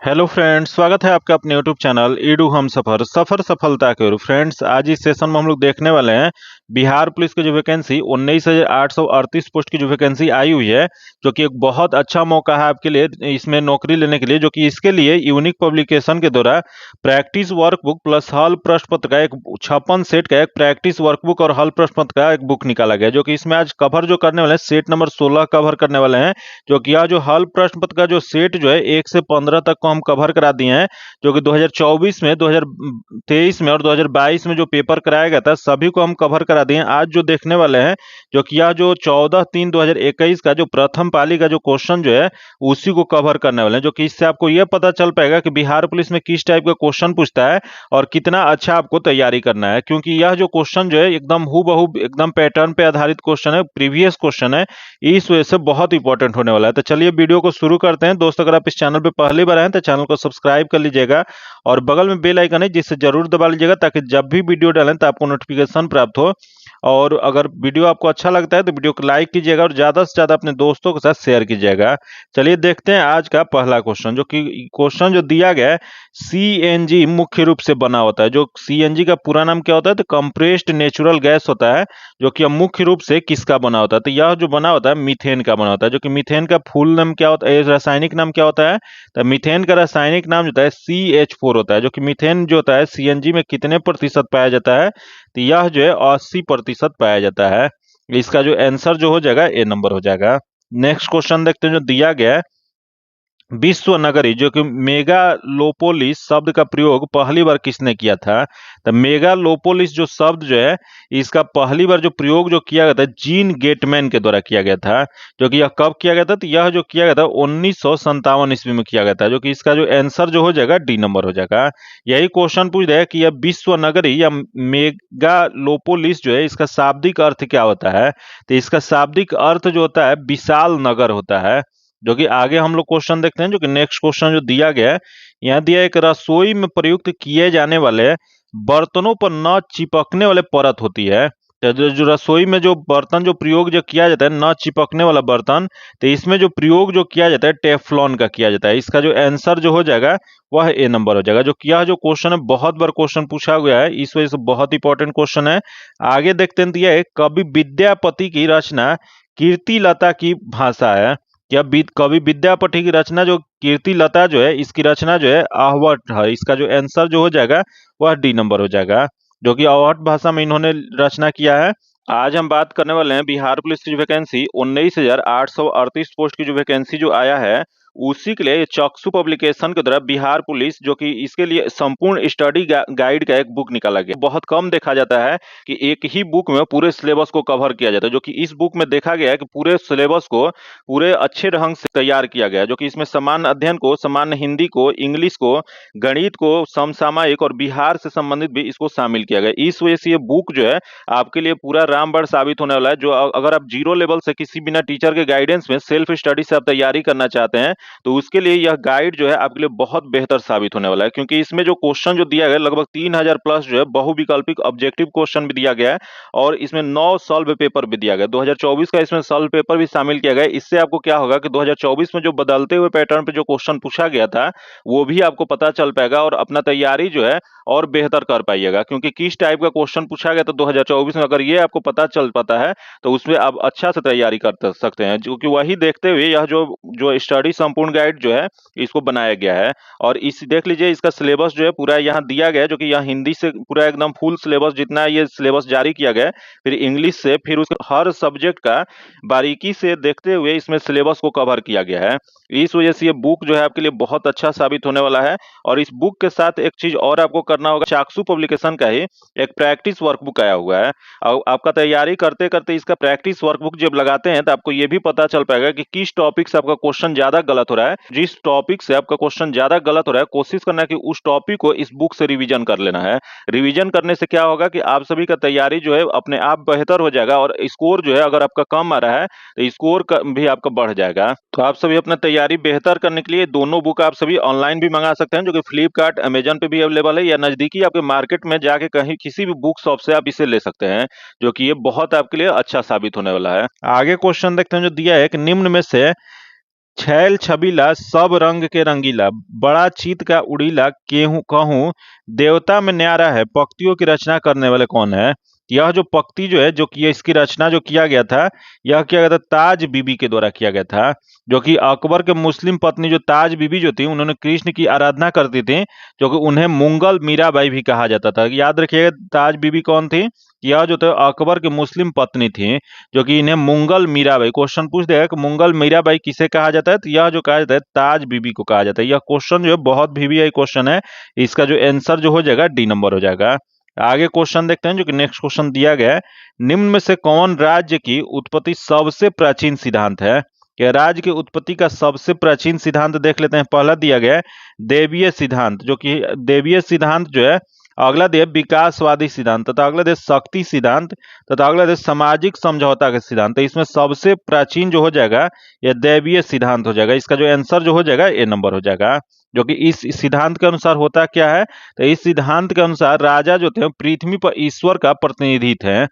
Hello friends, स्वागत है आपका अपने यूट्यूब चैनल ईडू हम सफर सफर सफलता की ओर। फ्रेंड्स, आज इस सेशन में हम लोग देखने वाले हैं बिहार पुलिस की जो वैकेंसी 19,838 पोस्ट की जो वैकेंसी आई हुई है, जो कि एक बहुत अच्छा मौका है आपके लिए इसमें नौकरी लेने के लिए। जो कि इसके लिए यूनिक पब्लिकेशन के द्वारा प्रैक्टिस वर्कबुक प्लस हल प्रश्न पत्र का एक 56 सेट का एक प्रैक्टिस वर्कबुक और हल प्रश्न पत्र का एक बुक निकाला गया, जो कि इसमें आज कवर जो करने वाले हैं सेट नंबर 16 कवर करने वाले हैं। जो कि यह जो हल प्रश्न पत्र का जो सेट जो है 1 से 15 तक को हम कवर करा दिए हैं, जो कि 2024 में, 2023 में और 2022 में जो पेपर कराया गया था सभी को हम कवर करा दिए हैं। आज जो देखने वाले हैं, जो कि यह जो 14/3/2021 का जो प्रथम पाली का जो क्वेश्चन जो है उसी को कवर करने वाले हैं। जो कि इससे आपको यह पता चल पाएगा कि बिहार पुलिस में किस टाइप का क्वेश्चन पूछता है और कितना अच्छा आपको तैयारी करना है, क्योंकि यह जो क्वेश्चन जो है एकदम हूबहू एकदम पैटर्न पे आधारित क्वेश्चन है, प्रीवियस क्वेश्चन है। इस वजह से बहुत इंपॉर्टेंट होने वाला है। तो चलिए वीडियो को शुरू करते हैं। दोस्तों, अगर आप इस चैनल पे पहली बार आए तो चैनल को सब्सक्राइब कर लीजिएगा और बगल में बेल आइकन है जिसे जरूर दबा लीजिएगा, ताकि जब भी वीडियो डालें तो आपको नोटिफिकेशन प्राप्त हो। और अगर वीडियो आपको अच्छा लगता है तो वीडियो को लाइक कीजिएगा और ज्यादा से ज्यादा अपने दोस्तों के साथ शेयर कीजिएगा। चलिए देखते हैं आज का पहला क्वेश्चन। जो कि क्वेश्चन जो दिया गया है, सीएनजी मुख्य रूप से बना होता है। जो सीएनजी का पूरा नाम क्या होता है, तो कंप्रेस्ड नेचुरल गैस होता है। जो कि मुख्य रूप से किसका बना होता है, तो यह जो बना होता है मीथेन का बना होता है। जो कि मीथेन का फुल नाम क्या होता है, रासायनिक नाम क्या होता है, तो मीथेन का रासायनिक नाम जो होता है CH4 होता है। जो कि मीथेन जो होता है सीएनजी में कितने प्रतिशत पाया जाता है, तो यह जो है 80% पाया जाता है। इसका जो आंसर जो हो जाएगा ए नंबर हो जाएगा। नेक्स्ट क्वेश्चन देखते हैं जो दिया गया है, विश्व नगरी जो कि मेगालोपोलिस शब्द का प्रयोग पहली बार किसने किया था। तो मेगालोपोलिस जो शब्द जो है इसका पहली बार जो प्रयोग जो किया गया था जीन गेटमैन के द्वारा किया गया था। जो कि यह कब किया गया था, तो यह जो किया गया था 1957 ईस्वी में किया गया था। जो कि इसका जो आंसर जो हो जाएगा डी नंबर हो जाएगा। यही क्वेश्चन पूछ रहा है कि यह विश्व नगरी या मेगालोपोलिस जो है इसका शाब्दिक अर्थ क्या होता है, तो इसका शाब्दिक अर्थ जो होता है विशाल नगर होता है। जो कि आगे हम लोग क्वेश्चन देखते हैं। जो कि नेक्स्ट क्वेश्चन जो दिया गया है, यहाँ दिया है एक रसोई में प्रयुक्त किए जाने वाले बर्तनों पर न चिपकने वाले परत होती है। तो जो रसोई में जो बर्तन जो प्रयोग जो किया जाता है न चिपकने वाला बर्तन, तो इसमें जो प्रयोग जो किया जाता है टेफ्लॉन का किया जाता है। इसका जो आंसर जो हो जाएगा वह ए नंबर हो जाएगा। जो कि यह जो क्वेश्चन है बहुत बार क्वेश्चन पूछा गया है, इस वजह से बहुत इंपॉर्टेंट क्वेश्चन है। आगे देखते हैं, दिया है कवि विद्यापति की रचना कीर्तिलता की भाषा है। क्या कवि विद्यापति की रचना जो कीर्ति लता जो है इसकी रचना जो है आहवट है। इसका जो आंसर जो हो जाएगा वह डी नंबर हो जाएगा। जो कि आहवट भाषा में इन्होंने रचना किया है। आज हम बात करने वाले हैं बिहार पुलिस की जो वैकेंसी 19,838 पोस्ट की जो वैकेंसी जो आया है उसी के लिए ये चक्षु पब्लिकेशन के द्वारा बिहार पुलिस, जो कि इसके लिए संपूर्ण स्टडी गाइड का एक बुक निकाला गया। बहुत कम देखा जाता है कि एक ही बुक में पूरे सिलेबस को कवर किया जाता है। जो कि इस बुक में देखा गया है कि पूरे सिलेबस को पूरे अच्छे ढंग से तैयार किया गया है। जो कि इसमें सामान्य अध्ययन को, सामान्य हिंदी को, इंग्लिश को, गणित को, समसामयिक और बिहार से संबंधित भी इसको शामिल किया गया। इस वजह से ये बुक जो है आपके लिए पूरा रामबाण साबित होने वाला है। जो अगर आप जीरो लेवल से किसी बिना टीचर के गाइडेंस में सेल्फ स्टडी से आप तैयारी करना चाहते हैं तो उसके लिए यह गाइड जो है आपके लिए बहुत बेहतर साबित होने वाला है। क्योंकि इसमें जो क्वेश्चन जो दिया गया है लगभग 3000 प्लस जो है बहुविकल्पिक ऑब्जेक्टिव क्वेश्चन भी दिया गया है और इसमें 9 सॉल्व पेपर भी दिया गया। 2024 का इसमें सॉल्व पेपर भी शामिल किया गया है। इससे आपको क्या होगा कि 2024 में जो बदलते हुए पैटर्न पे जो क्वेश्चन पूछा गया था वो भी आपको पता चल पाएगा और अपना तैयारी जो है और बेहतर कर पाइएगा। क्योंकि किस टाइप का क्वेश्चन पूछा गया था 2024 में, अगर ये आपको पता चल पाता है तो उसमें आप अच्छा से तैयारी कर सकते हैं। जो कि वही देखते हुए यह जो जो स्टडी संपूर्ण गाइड जो है इसको बनाया गया है। और इस देख लीजिए इसका सिलेबस जो है पूरा यहाँ दिया गया है। जो कि यहाँ हिंदी से पूरा एकदम फुल सिलेबस जितना है ये सिलेबस जारी किया गया है, फिर इंग्लिश से, फिर उस हर सब्जेक्ट का बारीकी से देखते हुए इसमें सिलेबस को कवर किया गया है। इस वजह से ये बुक जो है आपके लिए बहुत अच्छा साबित होने वाला है। और इस बुक के साथ एक चीज और आपको करना होगा, चाक्षु पब्लिकेशन का ही एक प्रैक्टिस वर्कबुक आया हुआ है। और आपका तैयारी करते करते इसका प्रैक्टिस वर्कबुक जब लगाते हैं तो आपको ये भी पता चल पाएगा कि किस टॉपिक से आपका क्वेश्चन ज्यादा गलत हो रहा है। जिस टॉपिक से आपका क्वेश्चन ज्यादा गलत हो रहा है कोशिश करना है कि उस टॉपिक को इस बुक से रिवीजन कर लेना है। रिवीजन करने से क्या होगा कि आप सभी का तैयारी जो है अपने आप बेहतर हो जाएगा और स्कोर जो है अगर आपका कम आ रहा है तो स्कोर भी आपका बढ़ जाएगा। तो आप सभी अपना तैयारी बेहतर करने के लिए दोनों बुक आप सभी ऑनलाइन भी मंगा सकते हैं। जो कि फ्लिपकार्ट, अमेजन पे भी अवेलेबल है या नजदीकी आपके मार्केट में जाके कहीं किसी भी बुक शॉप से आप इसे ले सकते हैं। जो कि ये बहुत आपके लिए अच्छा साबित होने वाला है। आगे क्वेश्चन देखते हैं जो दिया है कि निम्न में से छैल छबीला सब रंग के रंगीला, बड़ा चीत का उड़ीला, केहू कहूँ देवता में न्यारा है। पंक्तियों की रचना करने वाले कौन है? यह जो पंक्ति जो है, जो कि इसकी रचना जो किया गया था, यह किया गया था ताज बीबी के द्वारा किया गया था। जो कि अकबर के मुस्लिम पत्नी जो ताज बीबी जो थी, उन्होंने कृष्ण की आराधना करती थी, जो कि उन्हें मुंगल मीराबाई भी कहा जाता था। याद रखिएगा, ताज बीबी कौन थी? यह जो थे अकबर की मुस्लिम पत्नी थी, जो कि इन्हें मुंगल मीराबाई, क्वेश्चन पूछ देगा कि मुंगल मीराबाई किसे कहा जाता है, तो यह जो कहा जाता है ताज बीबी को कहा जाता है। यह क्वेश्चन जो है बहुत VVI क्वेश्चन है। इसका जो आंसर जो हो जाएगा डी नंबर हो जाएगा। आगे क्वेश्चन देखते हैं, जो कि नेक्स्ट क्वेश्चन दिया गया है। निम्न में से कौन राज्य की उत्पत्ति सबसे प्राचीन सिद्धांत है? कि राज्य की उत्पत्ति का सबसे प्राचीन सिद्धांत देख लेते हैं। पहला दिया गया है देवीय सिद्धांत, जो कि देवीय सिद्धांत जो है। अगला दिया विकासवादी सिद्धांत, तथा अगला दिया शक्ति सिद्धांत, तथा अगला दिया सामाजिक समझौता का सिद्धांत। तो इसमें सबसे प्राचीन जो हो जाएगा यह दैवीय सिद्धांत हो जाएगा। इसका जो आंसर जो हो जाएगा ए नंबर हो जाएगा। जो कि इस सिद्धांत के अनुसार होता क्या है, तो इस सिद्धांत के अनुसार राजा जो थे पृथ्वी पर ईश्वर का प्रतिनिधि थे।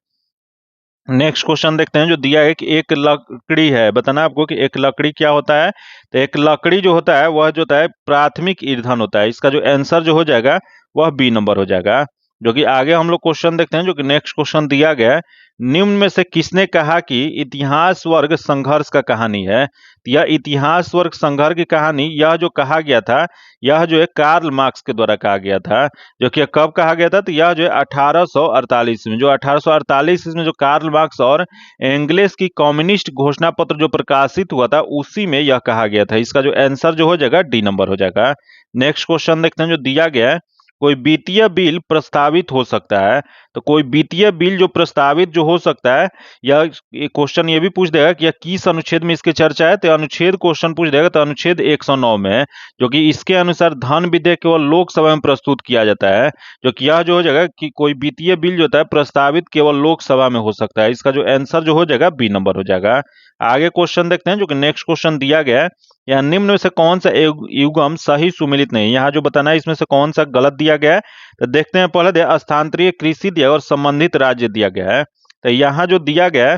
नेक्स्ट क्वेश्चन देखते हैं, जो दिया है कि एक लकड़ी है, बताना आपको कि एक लकड़ी क्या होता है। तो एक लकड़ी जो होता है वह जो होता है प्राथमिक ईंधन होता है। इसका जो आंसर जो हो जाएगा वह बी नंबर हो जाएगा। जो कि आगे हम लोग क्वेश्चन देखते हैं, जो कि नेक्स्ट क्वेश्चन दिया गया है। निम्न में से किसने कहा कि इतिहास वर्ग संघर्ष का कहानी है? तो यह इतिहास वर्ग संघर्ष की कहानी, यह जो कहा गया था, यह जो है कार्ल मार्क्स के द्वारा कहा गया था। जो कि कब कहा गया था, तो यह जो है 1848 में, जो 1848 में जो कार्ल मार्क्स और एंगलेस की कम्युनिस्ट घोषणा पत्र जो प्रकाशित हुआ था, उसी में यह कहा गया था। इसका जो आंसर जो हो जाएगा डी नंबर हो जाएगा। नेक्स्ट क्वेश्चन देखते हैं, जो दिया गया है। कोई वित्तीय बिल प्रस्तावित हो सकता है। तो कोई वित्तीय बिल जो प्रस्तावित जो हो सकता है, यह क्वेश्चन ये भी पूछ देगा कि यह किस अनुच्छेद में इसकी चर्चा है। तो अनुच्छेद क्वेश्चन पूछ देगा, तो अनुच्छेद 109 में है। जो कि इसके अनुसार धन विधेयक केवल लोकसभा में प्रस्तुत किया जाता है। जो कि यह जो हो जाएगा कि कोई वित्तीय बिल जो होता है प्रस्तावित केवल लोकसभा में हो सकता है। इसका जो आंसर जो हो जाएगा बी नंबर हो जाएगा। आगे क्वेश्चन देखते हैं, जो कि नेक्स्ट क्वेश्चन दिया गया है। यहाँ निम्न में से कौन सा युग्म सही सुमेलित नहीं? यहाँ जो बताना है इसमें से कौन सा गलत दिया गया है। तो देखते हैं, पहले दिया स्थानांतरीय कृषि दिया और संबंधित राज्य दिया गया है। तो यहाँ जो दिया गया है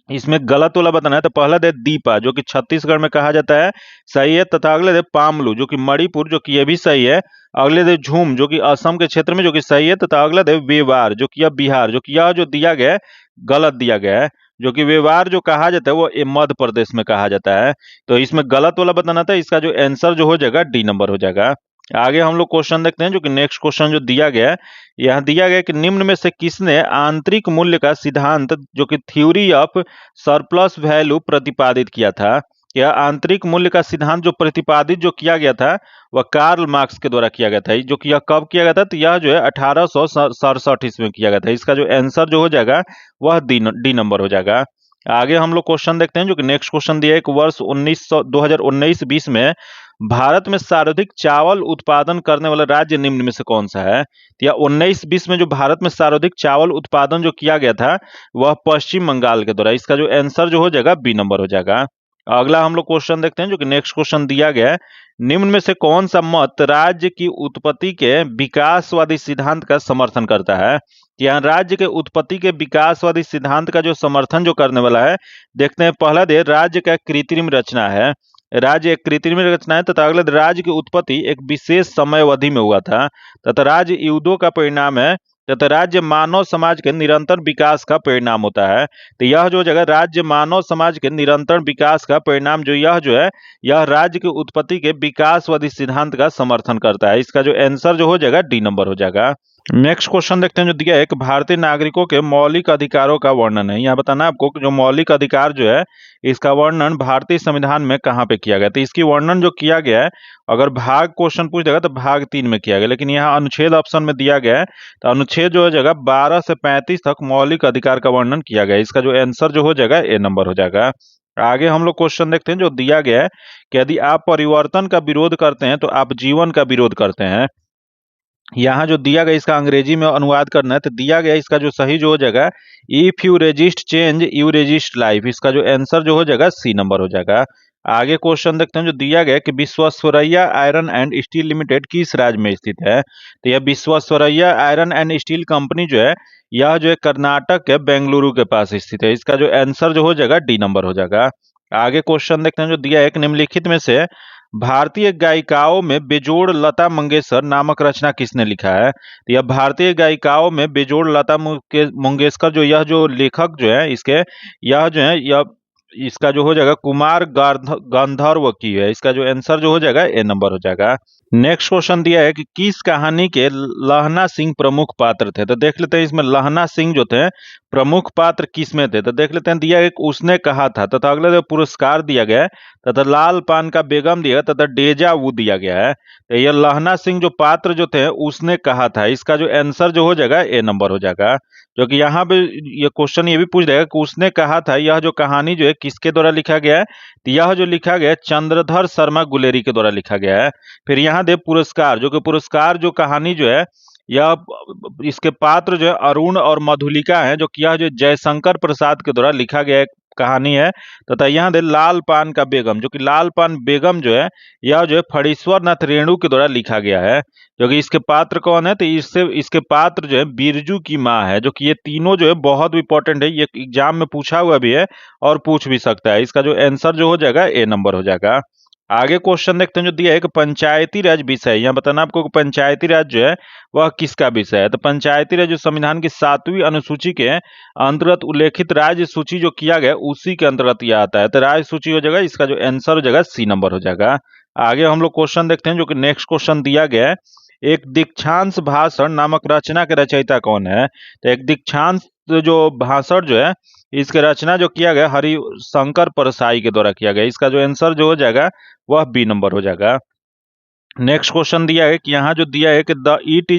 इसमें गलत वाला बताना है। तो पहला दे दीपा, जो कि छत्तीसगढ़ में कहा जाता है, सही है। तथा अगले दे पामलू, जो कि मणिपुर, जो कि ये भी सही है। अगले दे झूम, जो कि असम के क्षेत्र में, जो कि सही है। तथा अगला दे वेवार, जो कि यह बिहार, जो कि यह जो दिया गया है गलत दिया गया है। जो कि वेवार जो कहा जाता है वो मध्य प्रदेश में कहा जाता है। तो इसमें गलत वाला बताना था। इसका जो आंसर जो हो जाएगा डी नंबर हो जाएगा। आगे हम लोग क्वेश्चन देखते हैं, जो कि नेक्स्ट क्वेश्चन जो दिया गया है। यहाँ दिया गया कि निम्न में से किसने आंतरिक मूल्य का सिद्धांत, जो कि थ्योरी ऑफ सरप्लस वैल्यू प्रतिपादित किया था? यह आंतरिक मूल्य का सिद्धांत जो प्रतिपादित जो किया गया था वह कार्ल मार्क्स के द्वारा किया गया था। जो कि यह कब किया गया था, तो यह जो है 1867 ईस्वी में किया गया था। इसका जो आंसर जो हो जाएगा वह डी नंबर हो जाएगा। आगे हम लोग क्वेश्चन देखते हैं, जो कि नेक्स्ट क्वेश्चन दिया है कि वर्ष 2019-20 में भारत में सर्वाधिक चावल उत्पादन करने वाला राज्य निम्न में से कौन सा है? तो यह 19-20 में जो भारत में सर्वाधिक चावल उत्पादन जो किया गया था वह पश्चिम बंगाल के द्वारा। इसका जो आंसर जो हो जाएगा बी नंबर हो जाएगा। अगला हम लोग क्वेश्चन देखते हैं, जो कि नेक्स्ट क्वेश्चन दिया गया है। निम्न में से कौन सा मत राज्य की उत्पत्ति के विकासवादी सिद्धांत का समर्थन करता है? यहाँ राज्य के उत्पत्ति के विकासवादी सिद्धांत का जो समर्थन जो करने वाला है, देखते हैं। पहला दे राज्य का कृत्रिम रचना है। राज्य एक कृत्रिम रचना है। तथा अगला राज्य की उत्पत्ति एक विशेष समय अवधि में हुआ था। तथा राज्य युद्धों का परिणाम है। तथा राज्य मानव समाज के निरंतर विकास का परिणाम होता है। तो यह जो जगह राज्य मानव समाज के निरंतर विकास का परिणाम जो यह जो है, यह राज्य की उत्पत्ति के विकासवादी सिद्धांत का समर्थन करता है। इसका जो आंसर जो हो जाएगा डी नंबर हो जाएगा। नेक्स्ट क्वेश्चन देखते हैं, जो दिया है कि भारतीय नागरिकों के मौलिक अधिकारों का वर्णन है। यहाँ बताना आपको कि जो मौलिक अधिकार जो है इसका वर्णन भारतीय संविधान में कहाँ पे किया गया। तो इसकी वर्णन जो किया गया है, अगर भाग क्वेश्चन पूछ देगा तो भाग 3 में किया गया, लेकिन यहाँ अनुच्छेद ऑप्शन में दिया गया है। तो अनुच्छेद जो हो जाएगा 12 से 35 तक मौलिक अधिकार का वर्णन किया गया है। इसका जो आंसर जो हो जाएगा ए नंबर हो जाएगा। आगे हम लोग क्वेश्चन देखते हैं, जो दिया गया है कि यदि आप परिवर्तन का विरोध करते हैं तो आप जीवन का विरोध करते हैं। यहाँ जो दिया गया इसका अंग्रेजी में अनुवाद करना है। तो दिया गया इसका जो सही जो हो जाएगा, if you resist change you resist life. इसका जो आंसर जो हो जाएगा सी नंबर हो जाएगा। आगे क्वेश्चन देखते हैं, जो दिया गया कि Visvesvaraya iron and steel limited किस राज्य में स्थित है। तो यह Visvesvaraya iron and steel company जो है, यह जो है कर्नाटक के बेंगलुरु के पास स्थित है। इसका जो आंसर जो हो जाएगा डी नंबर हो जाएगा। आगे क्वेश्चन देखते हैं जो दिया है कि निम्नलिखित में से भारतीय गायिकाओं में बेजोड़ लता मंगेशकर नामक रचना किसने लिखा है। तो यह भारतीय गायिकाओं में बेजोड़ लता मंगेशकर जो यह जो लेखक जो है इसके यह जो है यह इसका जो हो जाएगा कुमार गंधर्व की है। इसका जो आंसर जो हो जाएगा ए नंबर हो जाएगा। नेक्स्ट क्वेश्चन दिया है कि किस कहानी के लहना सिंह प्रमुख पात्र थे। तो देख लेते हैं इसमें लहना सिंह जो थे प्रमुख पात्र किस में थे। तो देख लेते हैं दिया है कि उसने कहा था तथा अगले पुरस्कार दिया गया है तथा लाल पान का बेगम दिया तथा डेजा वू दिया गया है। तो यह लहना सिंह जो पात्र जो थे उसने कहा था। इसका जो आंसर जो हो जाएगा ए नंबर हो जाएगा। जो कि यहाँ पे ये क्वेश्चन ये भी पूछ देगा कि उसने कहा था यह जो कहानी जो है किसके द्वारा लिखा गया है। तो यह जो लिखा गया है चंद्रधर शर्मा गुलेरी के द्वारा लिखा गया है। फिर यहाँ दे पुरस्कार जो कि पुरस्कार जो कहानी जो है यह इसके पात्र जो है अरुण और मधुलिका है। जो कि यह जो जयशंकर प्रसाद के द्वारा लिखा गया एक कहानी है। तथा यहाँ दे लाल पान का बेगम जो कि लाल पान बेगम जो है यह जो है फणीश्वर नाथ रेणु के द्वारा लिखा गया है। जो कि इसके पात्र कौन है। तो इसके पात्र जो है बिरजू की माँ है। जो कि ये तीनों जो है बहुत इंपॉर्टेंट है, ये एग्जाम में पूछा हुआ भी है और पूछ भी सकता है। इसका जो आंसर जो हो जाएगा ए नंबर हो जाएगा। आगे क्वेश्चन देखते हैं जो दिया है कि पंचायती राज विषय, यहाँ बताना आपको कि पंचायती राज जो है वह किसका विषय है। तो पंचायती राज जो संविधान की 7वीं अनुसूची के अंतर्गत उल्लेखित राज्य सूची जो किया गया उसी के अंतर्गत यह आता है। तो राज्य सूची हो जाएगा। इसका जो आंसर हो जाएगा सी नंबर हो जाएगा। आगे हम लोग क्वेश्चन देखते हैं जो कि नेक्स्ट क्वेश्चन दिया गया है एक दीक्षांत भाषण नामक रचना के रचयिता कौन है। तो एक दीक्षांत जो भाषण जो है इसके रचना जो किया गया हरिशंकर परसाई के द्वारा किया गया। इसका जो आंसर जो हो जाएगा वह बी नंबर हो जाएगा। नेक्स्ट क्वेश्चन दिया है कि यहाँ जो दिया है कि the it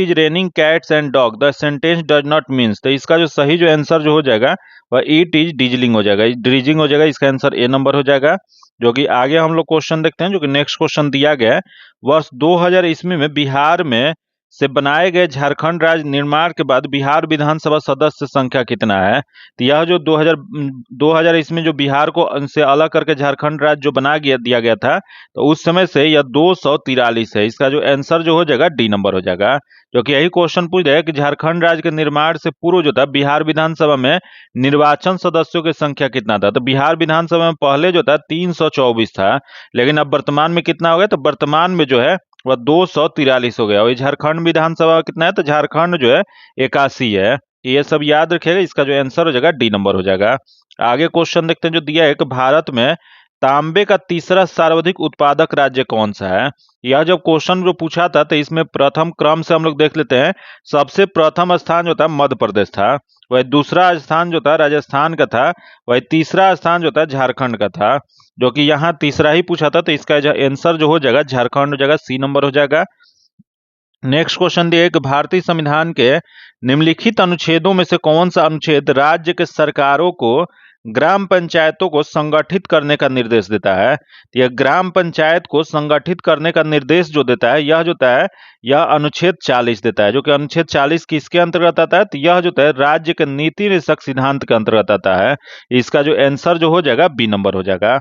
is raining cats and dog the sentence does not means. तो इसका जो सही जो आंसर जो हो जाएगा वह इट इज डिजलिंग हो जाएगा, ड्रीजिंग हो जाएगा। इसका आंसर ए नंबर हो जाएगा। जो कि आगे हम लोग क्वेश्चन देखते हैं जो कि नेक्स्ट क्वेश्चन दिया गया है वर्ष 2000 ईस्वी में बिहार में से बनाए गए झारखंड राज्य निर्माण के बाद बिहार विधानसभा सदस्य संख्या कितना है। तो यह जो 2000 ईस्वी जो बिहार को से अलग करके झारखंड राज्य जो दिया गया था तो उस समय से यह 243 है। इसका जो आंसर जो हो जाएगा डी नंबर हो जाएगा। जो कि यही क्वेश्चन पूछ रहा है कि झारखंड राज्य के निर्माण से पूर्व जो था बिहार विधानसभा में निर्वाचन सदस्यों की संख्या कितना था। तो बिहार विधानसभा में पहले जो था 324 था, लेकिन अब वर्तमान में कितना हो गया। तो वर्तमान में जो है वह 243 हो गया। और झारखंड विधानसभा कितना है। तो झारखंड जो है 81 है। ये सब याद रखिएगा। इसका जो आंसर हो जाएगा डी नंबर हो जाएगा। आगे क्वेश्चन देखते हैं जो दिया है कि भारत में तांबे का तीसरा सर्वाधिक उत्पादक राज्य कौन सा है। यह जब क्वेश्चन जो पूछा था तो इसमें प्रथम क्रम से हम लोग देख लेते हैं। सबसे प्रथम स्थान जो था मध्य प्रदेश था, वह दूसरा स्थान जो था राजस्थान का था, वह तीसरा स्थान जो था झारखंड का था। जो कि यहाँ तीसरा ही पूछा था तो इसका आंसर जो हो जाएगा झारखंड हो जाएगा, सी नंबर हो जाएगा। नेक्स्ट क्वेश्चन दिया है कि भारतीय संविधान के निम्नलिखित अनुच्छेदों में से कौन सा अनुच्छेद राज्य के सरकारों को ग्राम पंचायतों को संगठित करने का निर्देश देता है। तो यह ग्राम पंचायत को संगठित करने का निर्देश जो देता है यह जो है यह अनुच्छेद 40 देता है। जो कि अनुच्छेद 40 किसके अंतर्गत आता है। तो यह जो है राज्य के नीति निषेधक सिद्धांत के अंतर्गत आता है। इसका जो आंसर जो हो जाएगा बी नंबर हो जाएगा।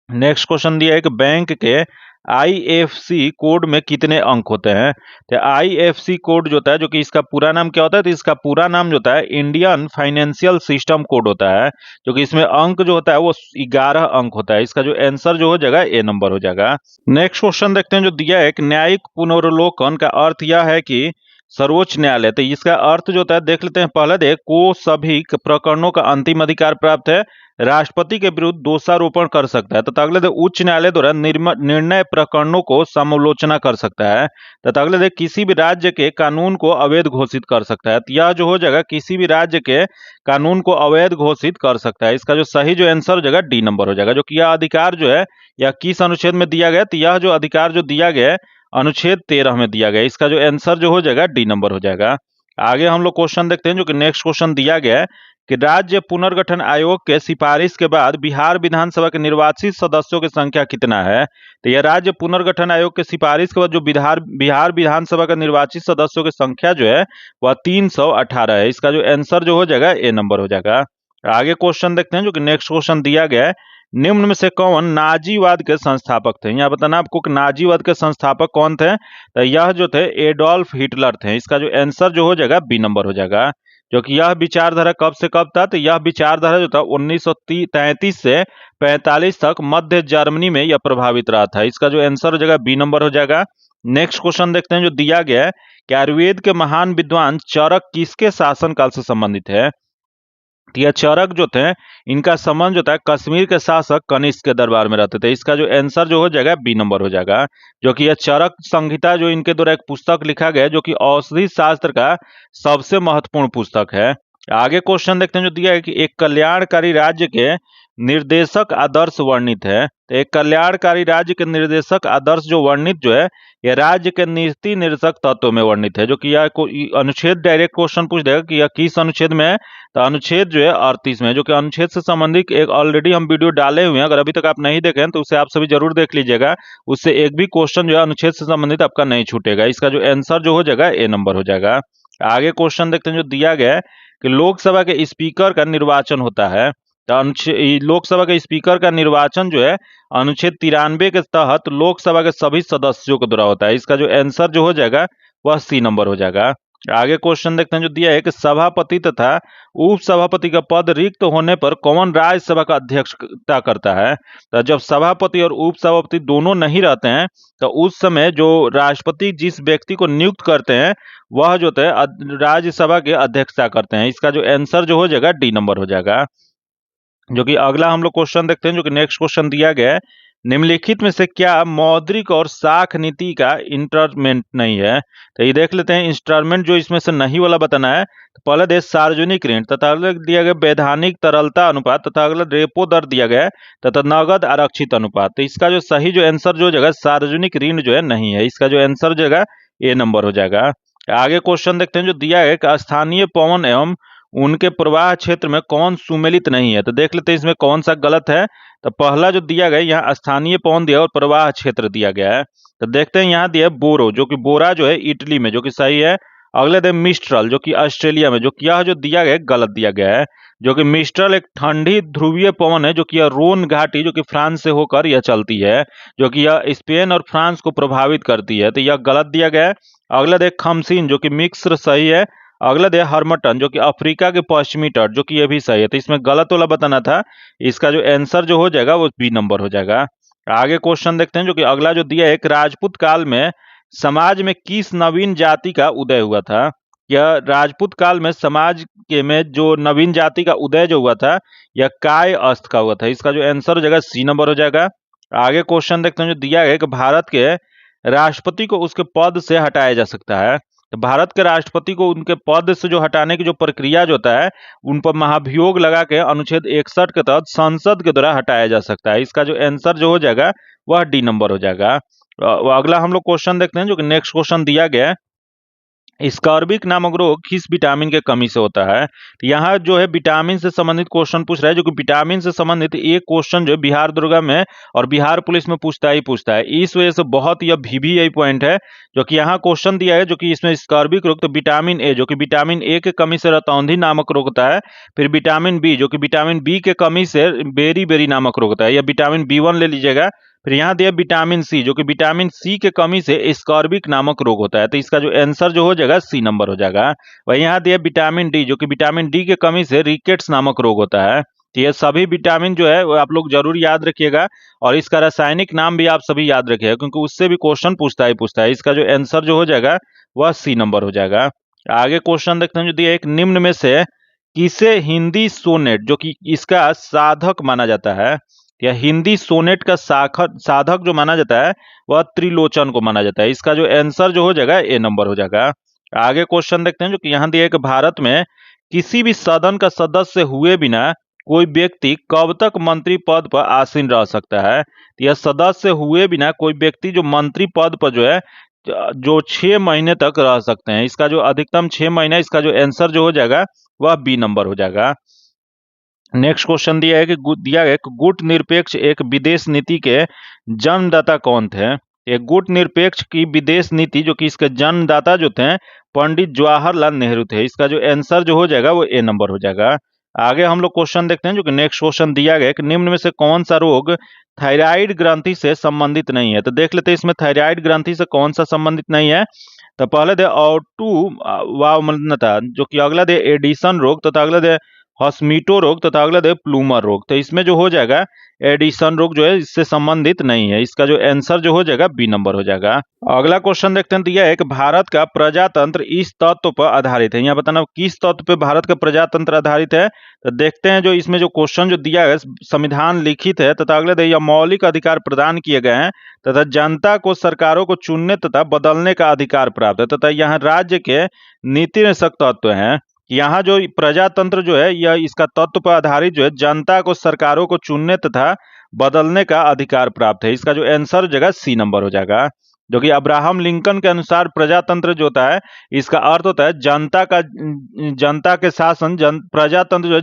नेक्स्ट क्वेश्चन दिया है कि बैंक के आईएफसी कोड में कितने अंक होते हैं। तो आईएफसी कोड जो होता है जो कि इसका पूरा नाम क्या होता है। तो इसका पूरा नाम जो होता है इंडियन फाइनेंशियल सिस्टम कोड होता है। जो कि इसमें अंक जो होता है वो 11 अंक होता है। इसका जो आंसर जो हो जाएगा ए नंबर हो जाएगा। नेक्स्ट क्वेश्चन देखते हैं जो दिया है कि न्यायिक पुनर्वलोकन का अर्थ यह है कि सर्वोच्च न्यायालय। तो इसका अर्थ जो होता है देख लेते हैं पहले देख को सभी प्रकरणों का अंतिम अधिकार प्राप्त है, राष्ट्रपति के विरुद्ध दोषारोपण कर सकता है तथा अगले दिन उच्च न्यायालय द्वारा निर्णय प्रकरणों को समालोचना कर सकता है तथा अगले दिन किसी भी राज्य के कानून को अवैध घोषित कर सकता है। तो यह जो हो जाएगा किसी भी राज्य के कानून को अवैध घोषित कर सकता है। इसका जो सही जो आंसर हो जाएगा डी नंबर हो जाएगा। जो कि यह अधिकार जो है यह किस अनुच्छेद में दिया गया। तो यह जो अधिकार जो दिया गया है अनुच्छेद 13 में दिया गया। इसका जो आंसर जो हो जाएगा डी नंबर हो जाएगा। आगे हम लोग क्वेश्चन देखते हैं जो कि नेक्स्ट क्वेश्चन दिया गया है कि राज्य पुनर्गठन आयोग के सिफारिश के बाद बिहार विधानसभा के निर्वाचित सदस्यों की संख्या कितना है। तो यह राज्य पुनर्गठन आयोग के सिफारिश के बाद जो बिहार विधानसभा का निर्वाचित सदस्यों की संख्या जो है वह 318 है। इसका जो आंसर जो हो जाएगा ए नंबर हो जाएगा। आगे क्वेश्चन देखते हैं जो कि नेक्स्ट क्वेश्चन दिया गया है निम्न में से कौन नाजीवाद के संस्थापक थे। यहाँ बताना आपको कि नाजीवाद के संस्थापक कौन थे। तो यह जो थे एडोल्फ हिटलर थे। इसका जो आंसर जो हो जाएगा बी नंबर हो जाएगा। जो कि यह विचारधारा कब से कब था, तो यह विचारधारा जो था 1933 से 45 तक मध्य जर्मनी में यह प्रभावित रहा था। इसका जो आंसर हो जाएगा बी नंबर हो जाएगा। नेक्स्ट क्वेश्चन देखते हैं जो दिया गया है कि आयुर्वेद के महान विद्वान चरक किसके शासनकाल से संबंधित है। तो यह चरक जो थे इनका संबंध जो था कश्मीर के शासक कनिष्क के दरबार में रहते थे। इसका जो आंसर जो हो जाएगा बी नंबर हो जाएगा। जो कि यह चरक संहिता जो इनके द्वारा एक पुस्तक लिखा गया है जो कि औषधि शास्त्र का सबसे महत्वपूर्ण पुस्तक है। आगे क्वेश्चन देखते हैं जो दिया है कि एक कल्याणकारी राज्य के निर्देशक आदर्श वर्णित है। तो एक कल्याणकारी राज्य के निर्देशक आदर्श जो वर्णित जो है यह राज्य के नीति निर्देशक तत्व में वर्णित है। जो कि यह अनुच्छेद डायरेक्ट क्वेश्चन पूछ देगा कि यह किस अनुच्छेद में है, तो अनुच्छेद जो है 38 में। जो कि अनुच्छेद से संबंधित एक ऑलरेडी हम वीडियो डाले हुए हैं, अगर अभी तक आप नहीं देखे हैं तो उसे आप सभी जरूर देख लीजिएगा। उससे एक भी क्वेश्चन जो है अनुच्छेद से संबंधित आपका नहीं छूटेगा। इसका जो आंसर जो हो जाएगा ए नंबर हो जाएगा। आगे क्वेश्चन देखते हैं जो दिया गया है कि लोकसभा के स्पीकर का निर्वाचन होता है। तो लोकसभा के स्पीकर का निर्वाचन जो है अनुच्छेद 93 के तहत लोकसभा के सभी सदस्यों के द्वारा होता है। इसका जो आंसर जो हो जाएगा वह सी नंबर हो जाएगा। आगे क्वेश्चन देखते हैं जो दिया है कि सभापति तथा उपसभापति का पद रिक्त होने पर कौन राज्यसभा का अध्यक्षता करता है। तो जब सभापति और उपसभापति दोनों नहीं रहते हैं तो उस समय जो राष्ट्रपति जिस व्यक्ति को नियुक्त करते हैं वह जो है राज्यसभा के अध्यक्षता करते हैं। इसका जो आंसर जो हो जाएगा डी नंबर हो जाएगा। जो कि अगला हम लोग क्वेश्चन देखते हैं जो कि नेक्स्ट क्वेश्चन दिया गया है, निम्नलिखित में से क्या मौद्रिक और साख नीति का इंस्ट्रूमेंट नहीं है। तो ये देख लेते हैं इंस्ट्रूमेंट जो इसमें से नहीं वाला बताना है। तो पहला देश सार्वजनिक ऋण तथा अगला दिया गया वैधानिक तरलता अनुपात तथा अगला रेपो दर दिया गया है तथा नगद आरक्षित अनुपात। तो इसका जो सही जो आंसर जो जगह सार्वजनिक ऋण जो है नहीं है। इसका जो आंसर जो है ए नंबर हो जाएगा। आगे क्वेश्चन देखते हैं जो दिया है कि स्थानीय पवन एवं उनके प्रवाह क्षेत्र में कौन सुमेलित नहीं है। तो देख लेते हैं इसमें कौन सा गलत है। तो पहला जो दिया गया यहाँ स्थानीय पवन दिया और प्रवाह क्षेत्र दिया गया है। तो देखते हैं यहाँ दिया है बोरो, जो कि बोरा जो है इटली में, जो कि सही है। अगले दिन मिस्ट्रल जो कि ऑस्ट्रेलिया में, जो कि यह जो दिया गया है गलत दिया गया है। जो कि मिस्ट्रल एक ठंडी ध्रुवीय पवन है जो कि यह रोन घाटी जो कि फ्रांस से होकर यह चलती है, जो कि यह स्पेन और फ्रांस को प्रभावित करती है। तो यह गलत दिया गया है। अगला देख खमसीन जो कि मिक्स्र सही है। अगला दे हर्मटन जो कि अफ्रीका के पश्चिमी तट, जो कि ये भी सही है। तो इसमें गलत वाला बताना था। इसका जो आंसर जो हो जाएगा वो बी नंबर हो जाएगा। आगे क्वेश्चन देखते हैं जो कि अगला जो दिया है एक राजपूत काल में समाज में किस नवीन जाति का उदय हुआ था। यह राजपूत काल में समाज के में जो नवीन जाति का उदय जो हुआ था यह काय अस्त का हुआ था। इसका जो आंसर हो जाएगा सी नंबर हो जाएगा। आगे क्वेश्चन देखते हैं जो दिया है कि भारत के राष्ट्रपति को उसके पद से हटाया जा सकता है। तो भारत के राष्ट्रपति को उनके पद से जो हटाने की जो प्रक्रिया जो होता है उन पर महाभियोग लगा के अनुच्छेद 61 के तहत संसद के द्वारा हटाया जा सकता है। इसका जो आंसर जो हो जाएगा वह डी नंबर हो जाएगा। अगला हम लोग क्वेश्चन देखते हैं जो कि नेक्स्ट क्वेश्चन दिया गया है, स्कॉर्बिक नामक रोग किस विटामिन के कमी से होता है। तो यहाँ जो है विटामिन से संबंधित क्वेश्चन पूछ रहा है, जो कि विटामिन से संबंधित एक क्वेश्चन जो बिहार दुर्गा में और बिहार पुलिस में पूछता है। इस वजह से बहुत यह VVI पॉइंट है। जो कि यहाँ क्वेश्चन दिया है जो कि इसमें स्कॉर्बिक रोग, तो विटामिन ए जो कि विटामिन ए के कमी से रतौंधी नामक रोग होता है। फिर विटामिन बी जो कि विटामिन बी के कमी से बेरी बेरी नामक रोग होता है, या विटामिन B1 ले लीजिएगा। फिर यहाँ दिया विटामिन सी जो कि विटामिन सी के कमी से स्कॉर्बिक नामक रोग होता है। तो इसका जो आंसर जो हो जाएगा सी नंबर हो जाएगा। वही यहाँ दिया विटामिन डी जो कि विटामिन डी के कमी से रिकेट्स नामक रोग होता है। तो ये सभी विटामिन जो है वो आप लोग जरूर याद रखिएगा और इसका रासायनिक नाम भी आप सभी याद रखिएगा, क्योंकि उससे भी क्वेश्चन पूछता है। इसका जो आंसर जो हो जाएगा वह सी नंबर हो जाएगा। आगे क्वेश्चन देखते हैं जो दिया एक निम्न में से किसे हिंदी सोनेट जो कि इसका साधक माना जाता है, या हिंदी सोनेट का साधक जो माना जाता है वह त्रिलोचन को माना जाता है। इसका जो आंसर जो हो जाएगा ए नंबर हो जाएगा। आगे क्वेश्चन देखते हैं जो कि यहाँ दिया है कि भारत में किसी भी सदन का सदस्य हुए बिना कोई व्यक्ति कब तक मंत्री पद पर आसीन रह सकता है। तो यह सदस्य हुए बिना कोई व्यक्ति जो मंत्री पद पर जो है जो 6 महीने तक रह सकते हैं। इसका जो अधिकतम 6 महीने, इसका जो आंसर जो हो जाएगा वह बी नंबर हो जाएगा। नेक्स्ट क्वेश्चन दिया है कि दिया है कि गुट निरपेक्ष एक विदेश नीति के जन्मदाता कौन थे। एक गुट निरपेक्ष की विदेश नीति जो कि इसके जन्मदाता जो थे पंडित जवाहरलाल नेहरू थे। इसका जो आंसर जो हो जाएगा वो ए नंबर हो जाएगा। आगे हम लोग क्वेश्चन देखते हैं जो कि नेक्स्ट क्वेश्चन दिया गया है कि निम्न में से कौन सा रोग थायराइड ग्रंथि से संबंधित नहीं है। तो देख लेते हैं इसमें थायराइड ग्रंथि से कौन सा संबंधित नहीं है। तो पहले दे ऑटू वामनता, जो कि अगला दे एडिसन रोग, तथा अगला दे हॉस्मिटो रोग, तथा अगला दे प्लूमर रोग। तो इसमें जो हो जाएगा एडिसन रोग जो है इससे संबंधित नहीं है। इसका जो आंसर जो हो जाएगा बी नंबर हो जाएगा। अगला क्वेश्चन देखते हैं। तो यह है कि भारत का प्रजातंत्र इस तत्व पर आधारित है। यहाँ बताना किस तत्व पे भारत का प्रजातंत्र आधारित है। तो देखते हैं जो इसमें जो क्वेश्चन जो दिया है, संविधान लिखित है, तथा अगले यह मौलिक अधिकार प्रदान किए गए हैं, तथा जनता को सरकारों को चुनने तथा बदलने का अधिकार प्राप्त है, तथा यहाँ राज्य के नीति निषेध तत्व हैं। यहाँ जो प्रजातंत्र जो है यह इसका तत्व पर आधारित जो है जनता को सरकारों को चुनने तथा बदलने का अधिकार प्राप्त है। इसका जो आंसर हो जाएगा सी नंबर हो जाएगा। जो कि अब्राहम लिंकन के अनुसार प्रजातंत्र जो होता है इसका अर्थ होता है जनता के शासन, प्रजातंत्र जो है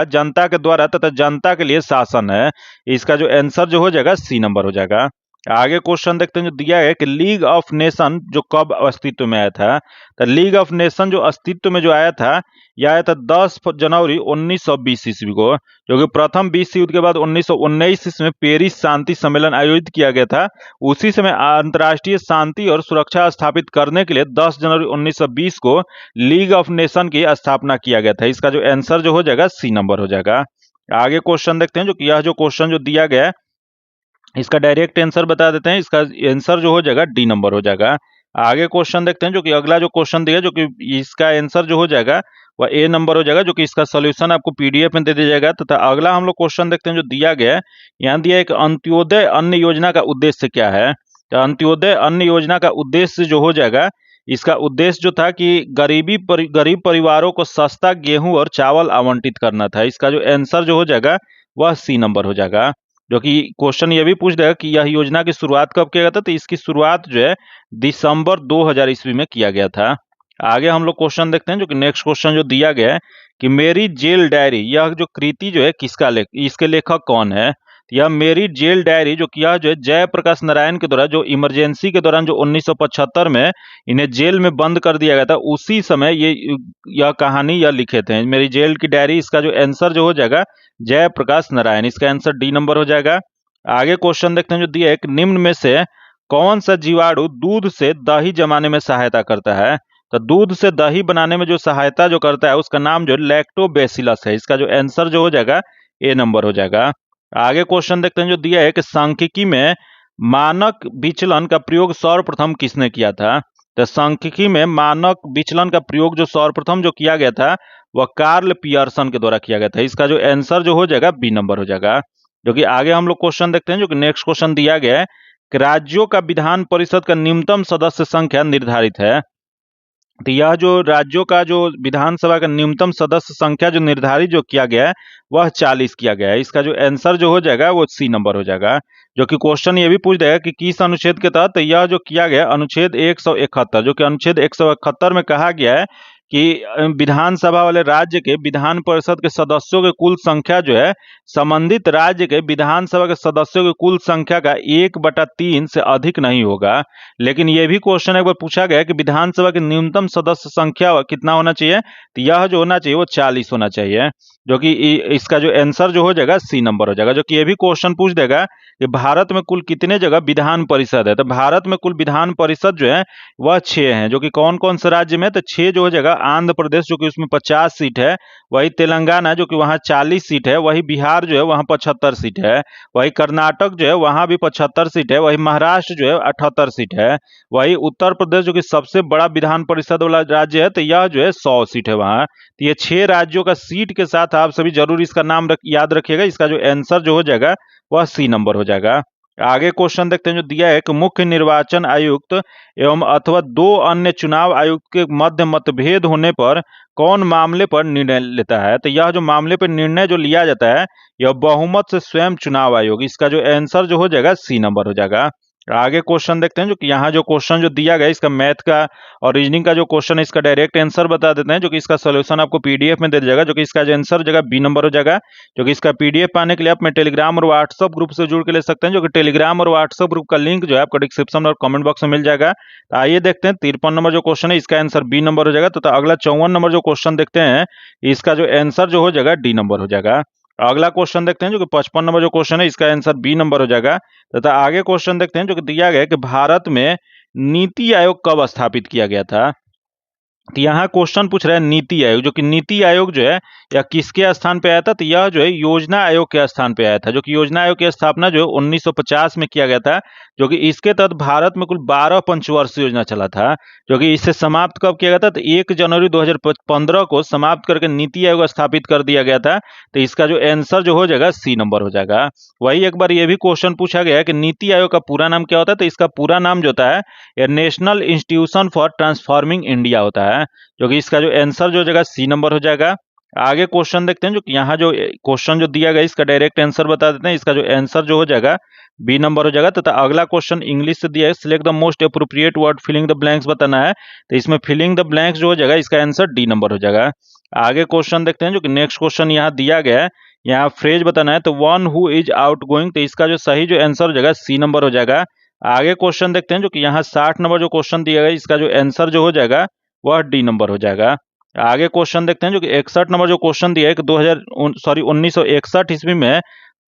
जनता के द्वारा तथा जनता के लिए शासन है। इसका जो आंसर जो हो जाएगा सी नंबर हो जाएगा। आगे क्वेश्चन देखते हैं जो दिया है कि लीग ऑफ नेशन जो कब अस्तित्व में आया था। तो लीग ऑफ नेशन जो अस्तित्व में जो आया था यह आया था 10 जनवरी 1920 ईस्वी को, जो कि प्रथम विश्व युद्ध के बाद 1919 ईस्वी में पेरिस शांति सम्मेलन आयोजित किया गया था। उसी समय अंतर्राष्ट्रीय शांति और सुरक्षा स्थापित करने के लिए 10 जनवरी 1920 को लीग ऑफ नेशन की स्थापना किया गया था। इसका जो आंसर जो हो जाएगा सी नंबर हो जाएगा। आगे क्वेश्चन देखते हैं जो कि यह जो क्वेश्चन जो दिया गया है इसका डायरेक्ट आंसर बता देते हैं। इसका आंसर जो हो जाएगा डी नंबर हो जाएगा। आगे क्वेश्चन देखते हैं जो कि अगला जो क्वेश्चन दिया जो कि इसका आंसर जो हो जाएगा वह ए नंबर हो जाएगा, जो कि इसका सॉल्यूशन आपको पीडीएफ में दे दिया जाएगा। तथा अगला हम लोग क्वेश्चन देखते हैं जो दिया गया है। यहाँ दिया है कि अंत्योदय अन्न योजना का उद्देश्य क्या है। तो अंत्योदय अन्न योजना का उद्देश्य जो हो जाएगा, इसका उद्देश्य जो था कि गरीब परिवारों को सस्ता गेहूं और चावल आवंटित करना था। इसका जो आंसर जो हो जाएगा वह सी नंबर हो जाएगा। जो कि क्वेश्चन ये भी पूछ देगा कि यह योजना की शुरुआत कब किया गया था। तो इसकी शुरुआत जो है दिसंबर 2000 ईस्वी में किया गया था। आगे हम लोग क्वेश्चन देखते हैं जो कि नेक्स्ट क्वेश्चन जो दिया गया है कि मेरी जेल डायरी, यह जो कृति जो है किसका इसके लेखक कौन है। यह मेरी जेल डायरी जो किया जो है जयप्रकाश नारायण के द्वारा, जो इमरजेंसी के दौरान जो 1975 में इन्हें जेल में बंद कर दिया गया था उसी समय यह कहानी यह लिखे थे, मेरी जेल की डायरी। इसका जो आंसर जो हो जाएगा जयप्रकाश नारायण। इसका आंसर डी नंबर हो जाएगा। आगे क्वेश्चन देखते हैं जो दिया है कि निम्न में से कौन सा जीवाणु दूध से दही जमाने में सहायता करता है। तो दूध से दही बनाने में जो सहायता जो करता है उसका नाम जो लैक्टोबैसिलस है। इसका जो आंसर जो हो जाएगा ए नंबर हो जाएगा। आगे क्वेश्चन देखते हैं जो दिया है कि सांख्यिकी में मानक विचलन का प्रयोग सर्वप्रथम किसने किया था। तो सांख्यिकी में मानक विचलन का प्रयोग जो सर्वप्रथम जो किया गया था वह कार्ल पियर्सन के द्वारा किया गया था। इसका जो आंसर जो हो जाएगा बी नंबर हो जाएगा। जो कि आगे हम लोग क्वेश्चन देखते हैं जो कि नेक्स्ट क्वेश्चन दिया गया है कि राज्यों का विधान परिषद का न्यूनतम सदस्य संख्या निर्धारित है। तो यह जो राज्यों का जो विधानसभा का न्यूनतम सदस्य संख्या जो निर्धारित जो किया गया है वह 40 किया गया है। इसका जो आंसर जो हो जाएगा वो सी नंबर हो जाएगा। जो कि क्वेश्चन ये भी पूछ देगा कि किस अनुच्छेद के तहत। तो यह जो किया गया अनुच्छेद 171, जो कि अनुच्छेद 171 में कहा गया है कि विधानसभा वाले राज्य के विधान परिषद के सदस्यों के कुल संख्या जो है संबंधित राज्य के विधानसभा के सदस्यों की कुल संख्या का 1/3 से अधिक नहीं होगा। लेकिन यह भी क्वेश्चन एक बार पूछा गया कि विधानसभा की न्यूनतम सदस्य संख्या कितना होना चाहिए। तो यह जो होना चाहिए वो 40 होना चाहिए। जो कि इसका जो आंसर जो हो जाएगा सी नंबर हो जाएगा। जो कि ये भी क्वेश्चन पूछ देगा कि भारत में कुल कितने जगह विधान परिषद है। तो भारत में कुल विधान परिषद जो है वह 6 हैं। जो कि कौन कौन से राज्य में, तो 6 जो हो जाएगा आंध्र प्रदेश जो कि उसमें 50 सीट है, वही तेलंगाना जो कि वहाँ 40 सीट है, वही बिहार जो है वहाँ 75 सीट है, वही कर्नाटक जो है वहाँ भी 75 सीट है, वही महाराष्ट्र जो है 78 सीट है, वही उत्तर प्रदेश जो कि सबसे बड़ा विधान परिषद वाला राज्य है तो यह जो है 100 सीट है वहाँ। तो ये 6 राज्यों का सीट के साथ आप सभी जरूर इसका नाम याद रखिएगा। इसका जो आंसर जो हो जाएगा वह सी नंबर हो जाएगा। आगे क्वेश्चन देखते हैं जो दिया है कि मुख्य निर्वाचन आयुक्त एवं अथवा 2 अन्य चुनाव आयुक्त के मध्य मतभेद होने पर कौन मामले पर निर्णय लेता है। तो यह जो मामले पर निर्णय जो लिया जाता है यह बहुमत से स्वयं चुनाव आयोग। इसका जो आंसर जो हो जाएगा सी नंबर हो जाएगा। आगे क्वेश्चन देखते हैं, जो कि यहाँ जो क्वेश्चन जो दिया गया इसका मैथ का और रीजनिंग का जो क्वेश्चन है इसका डायरेक्ट आंसर बता देते हैं, जो कि इसका सोल्यूशन आपको पीडीएफ में दे दिया जाएगा, जो कि इसका जो आंसर जगह बी नंबर हो जाएगा। जो कि इसका पीडीएफ पाने के लिए आप में टेलीग्राम और व्हाट्सअप ग्रुप से जुड़ के ले सकते हैं, जो कि टेलीग्राम और व्हाट्सअप ग्रुप का लिंक जो है आपको डिस्क्रिप्शन और कमेंट बॉक्स में मिल जाएगा। तो आइए देखते हैं 53 नंबर जो क्वेश्चन है इसका आंसर बी नंबर हो जाएगा। तो अगला 54 नंबर जो क्वेश्चन देखते हैं इसका जो आंसर जो हो जाएगा डी नंबर हो जाएगा। अगला क्वेश्चन देखते हैं, जो कि 55 नंबर जो क्वेश्चन है इसका आंसर बी नंबर हो जाएगा। तथा आगे क्वेश्चन देखते हैं, जो कि दिया गया है कि भारत में नीति आयोग कब स्थापित किया गया था। तो यहाँ क्वेश्चन पूछ रहा है नीति आयोग, जो कि नीति आयोग जो है या किसके स्थान पे आया था, तो यह जो है योजना आयोग के स्थान पे आया था, जो कि योजना आयोग की स्थापना जो है 1950 में किया गया था। जो कि इसके तहत भारत में कुल 12 पंचवर्षीय योजना चला था, जो कि इसे समाप्त कब किया गया था, तो 1 जनवरी 2015 को समाप्त करके नीति आयोग स्थापित कर दिया गया था। तो इसका जो आंसर जो हो जाएगा सी नंबर हो जाएगा। वही एक बार ये भी क्वेश्चन पूछा गया है कि नीति आयोग का पूरा नाम क्या होता है, तो इसका पूरा नाम जो होता है national institution for transforming India होता है, जो कि इसका जो आंसर जो हो जाएगा सी नंबर हो जाएगा। आगे क्वेश्चन देखते हैं, जो कि यहाँ जो क्वेश्चन जो दिया गया इसका डायरेक्ट आंसर बता देते हैं, इसका जो आंसर जो हो जाएगा बी नंबर हो जाएगा। तथा अगला क्वेश्चन इंग्लिश से दिया है, select the most appropriate word filling the blanks बताना है। तो इसमें फिलिंग द ब्लैंक्स जो हो जाएगा इसका आंसर डी नंबर हो जाएगा। आगे क्वेश्चन देखते हैं, जो कि नेक्स्ट क्वेश्चन यहाँ दिया गया है, यहाँ फ्रेज बताना है, तो one who is out going, तो इसका जो सही जो आंसर हो जाएगा सी नंबर हो जाएगा। आगे क्वेश्चन देखते हैं, जो कि यहाँ 60 नंबर जो क्वेश्चन दिया गया इसका जो आंसर जो हो जाएगा वह डी नंबर हो जाएगा। आगे क्वेश्चन देखते हैं, जो कि 61 नंबर जो क्वेश्चन दिया है कि 1961 ईस्वी में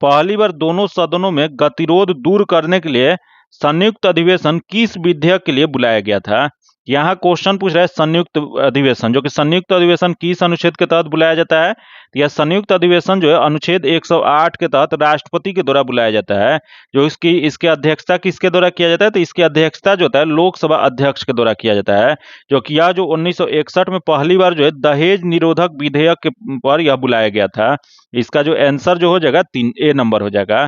पहली बार दोनों सदनों में गतिरोध दूर करने के लिए संयुक्त अधिवेशन किस विधेयक के लिए बुलाया गया था। यहाँ क्वेश्चन पूछ रहा है संयुक्त अधिवेशन, जो कि संयुक्त अधिवेशन किस अनुच्छेद के तहत बुलाया जाता है। तो यह संयुक्त अधिवेशन जो है अनुच्छेद 108 के तहत राष्ट्रपति के द्वारा बुलाया जाता है। जो इसके अध्यक्षता किसके द्वारा किया जाता है, तो इसकी अध्यक्षता जो होता है लोकसभा अध्यक्ष के द्वारा किया जाता है। जो कि यह जो 1961 में पहली बार जो है दहेज निरोधक विधेयक पर यह बुलाया गया था। इसका जो आंसर जो हो जाएगा 3 ए नंबर हो जाएगा।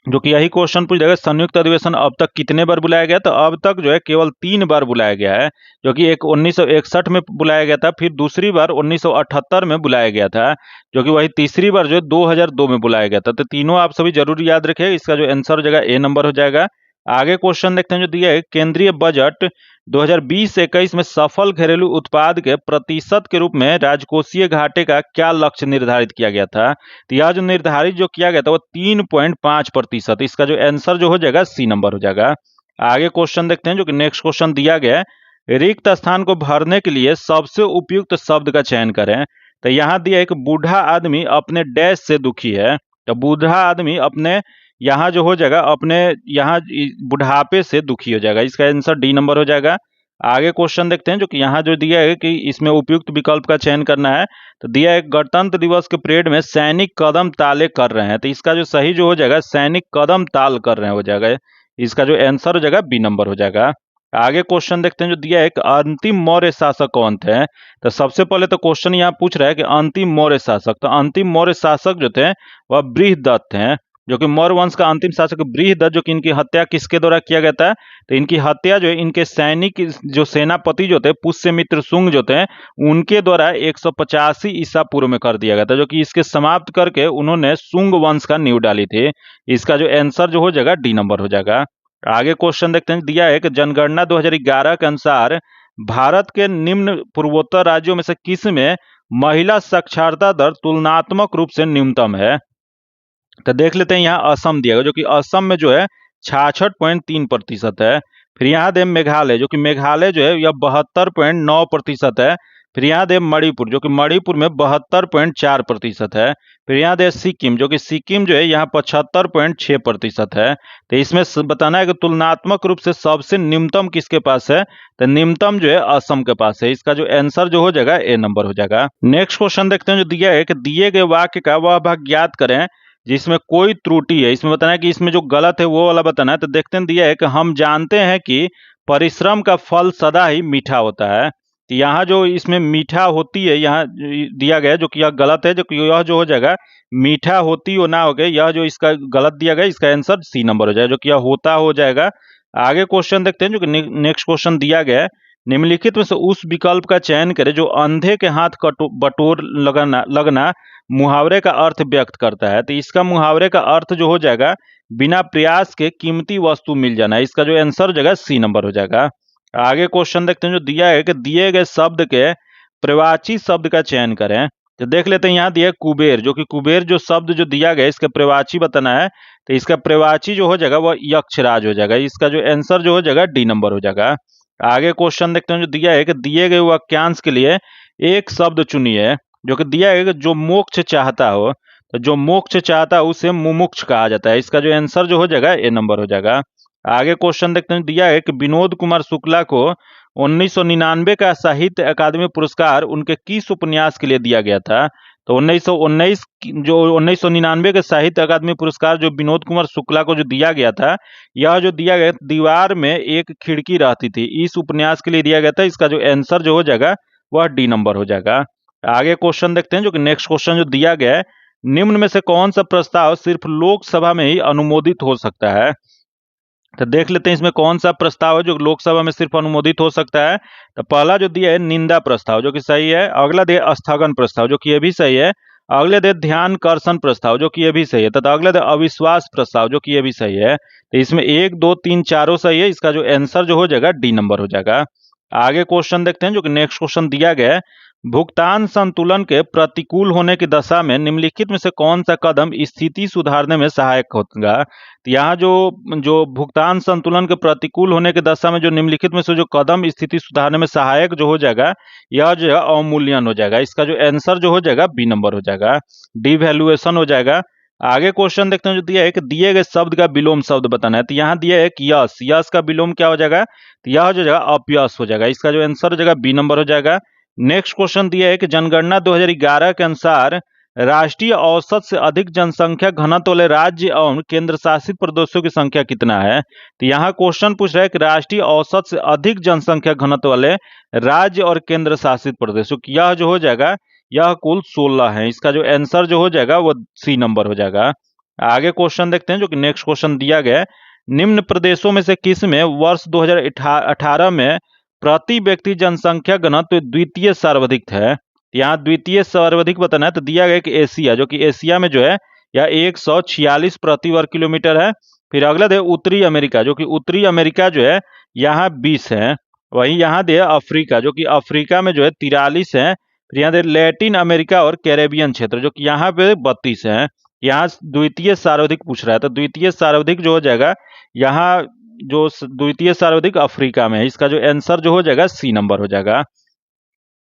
जो कि यही क्वेश्चन पूछ जाएगा संयुक्त अधिवेशन अब तक कितने बार बुलाया गया, तो अब तक जो है केवल 3 बार बुलाया गया है। जो कि एक 1961 में बुलाया गया था, फिर दूसरी बार 1978 में बुलाया गया था, जो कि वही तीसरी बार जो है 2002 में बुलाया गया था। तो तीनों आप सभी जरूर याद रखिए, इसका जो आंसर हो जाएगा ए नंबर हो जाएगा। आगे क्वेश्चन देखते हैं, जो दिया है केंद्रीय बजट 2020-21 में सफल घरेलू उत्पाद के प्रतिशत के रूप में राजकोषीय घाटे का क्या लक्ष्य निर्धारित किया गया था। तो यह जो निर्धारित जो किया गया था वो 3.5%। इसका जो आंसर जो हो जाएगा सी नंबर हो जाएगा। आगे क्वेश्चन देखते हैं, जो कि नेक्स्ट क्वेश्चन दिया गया है रिक्त स्थान को भरने के लिए सबसे उपयुक्त शब्द का चयन करें। तो यहाँ दिया है कि बूढ़ा आदमी अपने डैश से दुखी है। तो बूढ़ा आदमी अपने यहाँ जो हो जाएगा अपने यहाँ बुढ़ापे से दुखी हो जाएगा। इसका आंसर डी नंबर हो जाएगा। आगे क्वेश्चन देखते हैं, जो कि यहाँ जो दिया है कि इसमें उपयुक्त विकल्प का चयन करना है। तो दिया है गणतंत्र दिवस के परेड में सैनिक कदम ताले कर रहे हैं। तो इसका जो सही जो हो जाएगा सैनिक कदम ताल कर रहे हैं हो जाएगा। इसका जो आंसर हो जाएगा बी नंबर हो जाएगा। आगे क्वेश्चन देखते हैं, जो दिया है कि अंतिम मौर्य शासक कौन थे। तो सबसे पहले तो क्वेश्चन यहाँ पूछ रहा है कि अंतिम मौर्य शासक, तो अंतिम मौर्य शासक जो थे वह बृहदत्त हैं। जो कि मौर्य वंश का अंतिम शासक बृहदत्त, जो कि इनकी हत्या किसके द्वारा किया गया था, तो इनकी हत्या जो है इनके सैनिक जो सेनापति जो थे पुष्यमित्र शुंग जो थे उनके द्वारा 185 ईसा पूर्व में कर दिया गया था। जो कि इसके समाप्त करके उन्होंने शुंग वंश का नींव डाली थी। इसका जो आंसर जो हो जाएगा डी नंबर हो जाएगा। आगे क्वेश्चन देखते हैं, दिया है कि जनगणना 2011 के अनुसार भारत के निम्न पूर्वोत्तर राज्यों में से किस में महिला साक्षरता दर तुलनात्मक रूप से न्यूनतम है। तो देख लेते हैं, यहाँ असम दिया गया, जो कि असम में जो है 66.3% है। फिर यहाँ दे मेघालय, जो कि मेघालय जो है यह 72.9% है। फिर यहाँ दे मणिपुर, जो कि मणिपुर में 72.4% है। फिर यहाँ दे सिक्किम, जो कि सिक्किम जो है यहाँ 75.6% है। तो इसमें बताना है कि तुलनात्मक रूप से सबसे न्यूनतम किसके पास है, तो न्यूनतम जो है असम के पास है। इसका जो आंसर जो हो जाएगा ए नंबर हो जाएगा। नेक्स्ट क्वेश्चन देखते हैं, जो दिया है कि दिए गए वाक्य का वह भाग ज्ञात करें जिसमें कोई त्रुटि है। इसमें बताना है कि इसमें जो गलत है वो वाला बताना है। तो देखते हैं, दिया है कि हम जानते हैं कि परिश्रम का फल सदा ही मीठा होता है। तो यहाँ जो इसमें मीठा होती है यहाँ दिया गया, जो कि यह गलत है, जो कि यह जो हो जाएगा मीठा होती हो ना हो गए, यह जो इसका गलत दिया गया इसका आंसर सी नंबर हो जाएगा, जो कि यह होता हो जाएगा। आगे क्वेश्चन देखते हैं, जो कि नेक्स्ट क्वेश्चन दिया गया है निम्नलिखित में से उस विकल्प का चयन करें जो अंधे के हाथ बटोर लगना मुहावरे का अर्थ व्यक्त करता है। तो इसका मुहावरे का अर्थ जो हो जाएगा बिना प्रयास के कीमती वस्तु मिल जाना। इसका जो आंसर हो जाएगा सी नंबर हो जाएगा। आगे क्वेश्चन देखते हैं जो दिया है कि दिए गए शब्द के प्रवाची शब्द का चयन करें। तो देख लेते हैं, यहाँ दिया है कुबेर, जो कि कुबेर जो शब्द जो दिया गया इसका प्रवाची बताना है। तो इसका प्रवाची जो हो जाएगा वह यक्षराज हो जाएगा। इसका जो आंसर जो हो जाएगा डी नंबर हो जाएगा। आगे क्वेश्चन देखते हैं जो दिया है कि दिए गए वाक्यांश के लिए एक शब्द चुनिए। जो कि दिया है कि जो मोक्ष चाहता हो, तो जो मोक्ष चाहता है उसे मुमुक्ष कहा जाता है। इसका जो आंसर जो हो जाएगा ए नंबर हो जाएगा। आगे क्वेश्चन देखते हैं, दिया है कि विनोद कुमार शुक्ला को 1999 का साहित्य अकादमी पुरस्कार उनके किस उपन्यास के लिए दिया गया था। तो 1999 के साहित्य अकादमी पुरस्कार जो विनोद कुमार शुक्ला को जो दिया गया था, यह जो दिया गया दीवार में एक खिड़की रहती थी, इस उपन्यास के लिए दिया गया था। इसका जो आंसर जो हो जाएगा वह डी नंबर हो जाएगा। आगे क्वेश्चन देखते हैं जो कि नेक्स्ट क्वेश्चन जो दिया गया है, निम्न में से कौन सा प्रस्ताव सिर्फ लोकसभा में ही अनुमोदित हो सकता है। तो देख लेते हैं इसमें कौन सा प्रस्ताव है जो लोकसभा में सिर्फ अनुमोदित हो सकता है। तो पहला जो दिया है निंदा प्रस्ताव, जो कि सही है। अगला दिया स्थगन प्रस्ताव, जो कि ये भी सही है। अगले दिया ध्यान कर्षण प्रस्ताव, जो कि ये भी सही है। तथा अगले दिया अविश्वास प्रस्ताव, जो कि ये भी सही है। तो इसमें 1 2 3 चारों सही है। इसका जो आंसर जो हो जाएगा डी नंबर हो जाएगा। आगे क्वेश्चन देखते हैं जो कि नेक्स्ट क्वेश्चन दिया गया है, भुगतान संतुलन के प्रतिकूल होने की दशा में निम्नलिखित में से कौन सा कदम स्थिति सुधारने में सहायक होगा। तो यहाँ जो जो भुगतान संतुलन के प्रतिकूल होने की दशा में जो निम्नलिखित में से जो कदम स्थिति सुधारने में सहायक जो हो जाएगा, यह जो है अवमूल्यन हो जाएगा। इसका जो आंसर जो हो जाएगा बी नंबर हो जाएगा, डिवैल्यूएशन हो जाएगा। आगे क्वेश्चन देखते हैं जो दिया है कि दिए गए शब्द का विलोम शब्द बताना है। तो यहाँ दिया है कि यश, यश का विलोम क्या हो जाएगा, तो यह जो जाएगा अपयश हो जाएगा। इसका जो आंसर हो जाएगा बी नंबर हो जाएगा। नेक्स्ट क्वेश्चन दिया है कि जनगणना 2011 के अनुसार राष्ट्रीय औसत से अधिक जनसंख्या घनत्व वाले राज्य एवं केंद्र शासित प्रदेशों की संख्या कितना है। तो यहाँ क्वेश्चन पूछ रहा है कि राष्ट्रीय औसत से अधिक जनसंख्या घनत्व वाले राज्य और केंद्र शासित प्रदेशों की यह जो हो जाएगा यह कुल 16 है। इसका जो आंसर जो हो जाएगा वो सी नंबर हो जाएगा। आगे क्वेश्चन देखते हैं जो कि नेक्स्ट क्वेश्चन दिया गया है, निम्न प्रदेशों में से किस में वर्ष 2018 में प्रति व्यक्ति जनसंख्या घनत्व द्वितीय सर्वाधिक है। यहाँ द्वितीय सर्वाधिक बताना है। तो दिया गया कि एशिया, जो कि एशिया में जो है यह 146 प्रति वर्ग किलोमीटर है। फिर अगला है उत्तरी अमेरिका, जो कि उत्तरी अमेरिका जो है यहाँ 20 है। वहीं यहाँ दे अफ्रीका, जो कि अफ्रीका में जो है 43 है। फिर यहाँ दे लैटिन अमेरिका और कैरेबियन क्षेत्र, जो कि यहाँ पे 32 है। यहाँ द्वितीय सर्वाधिक पूछ रहा है। तो द्वितीय सर्वाधिक जो हो जाएगा यहाँ जो द्वितीय सर्वाधिक अफ्रीका में है। इसका जो आंसर जो हो जाएगा सी नंबर हो जाएगा।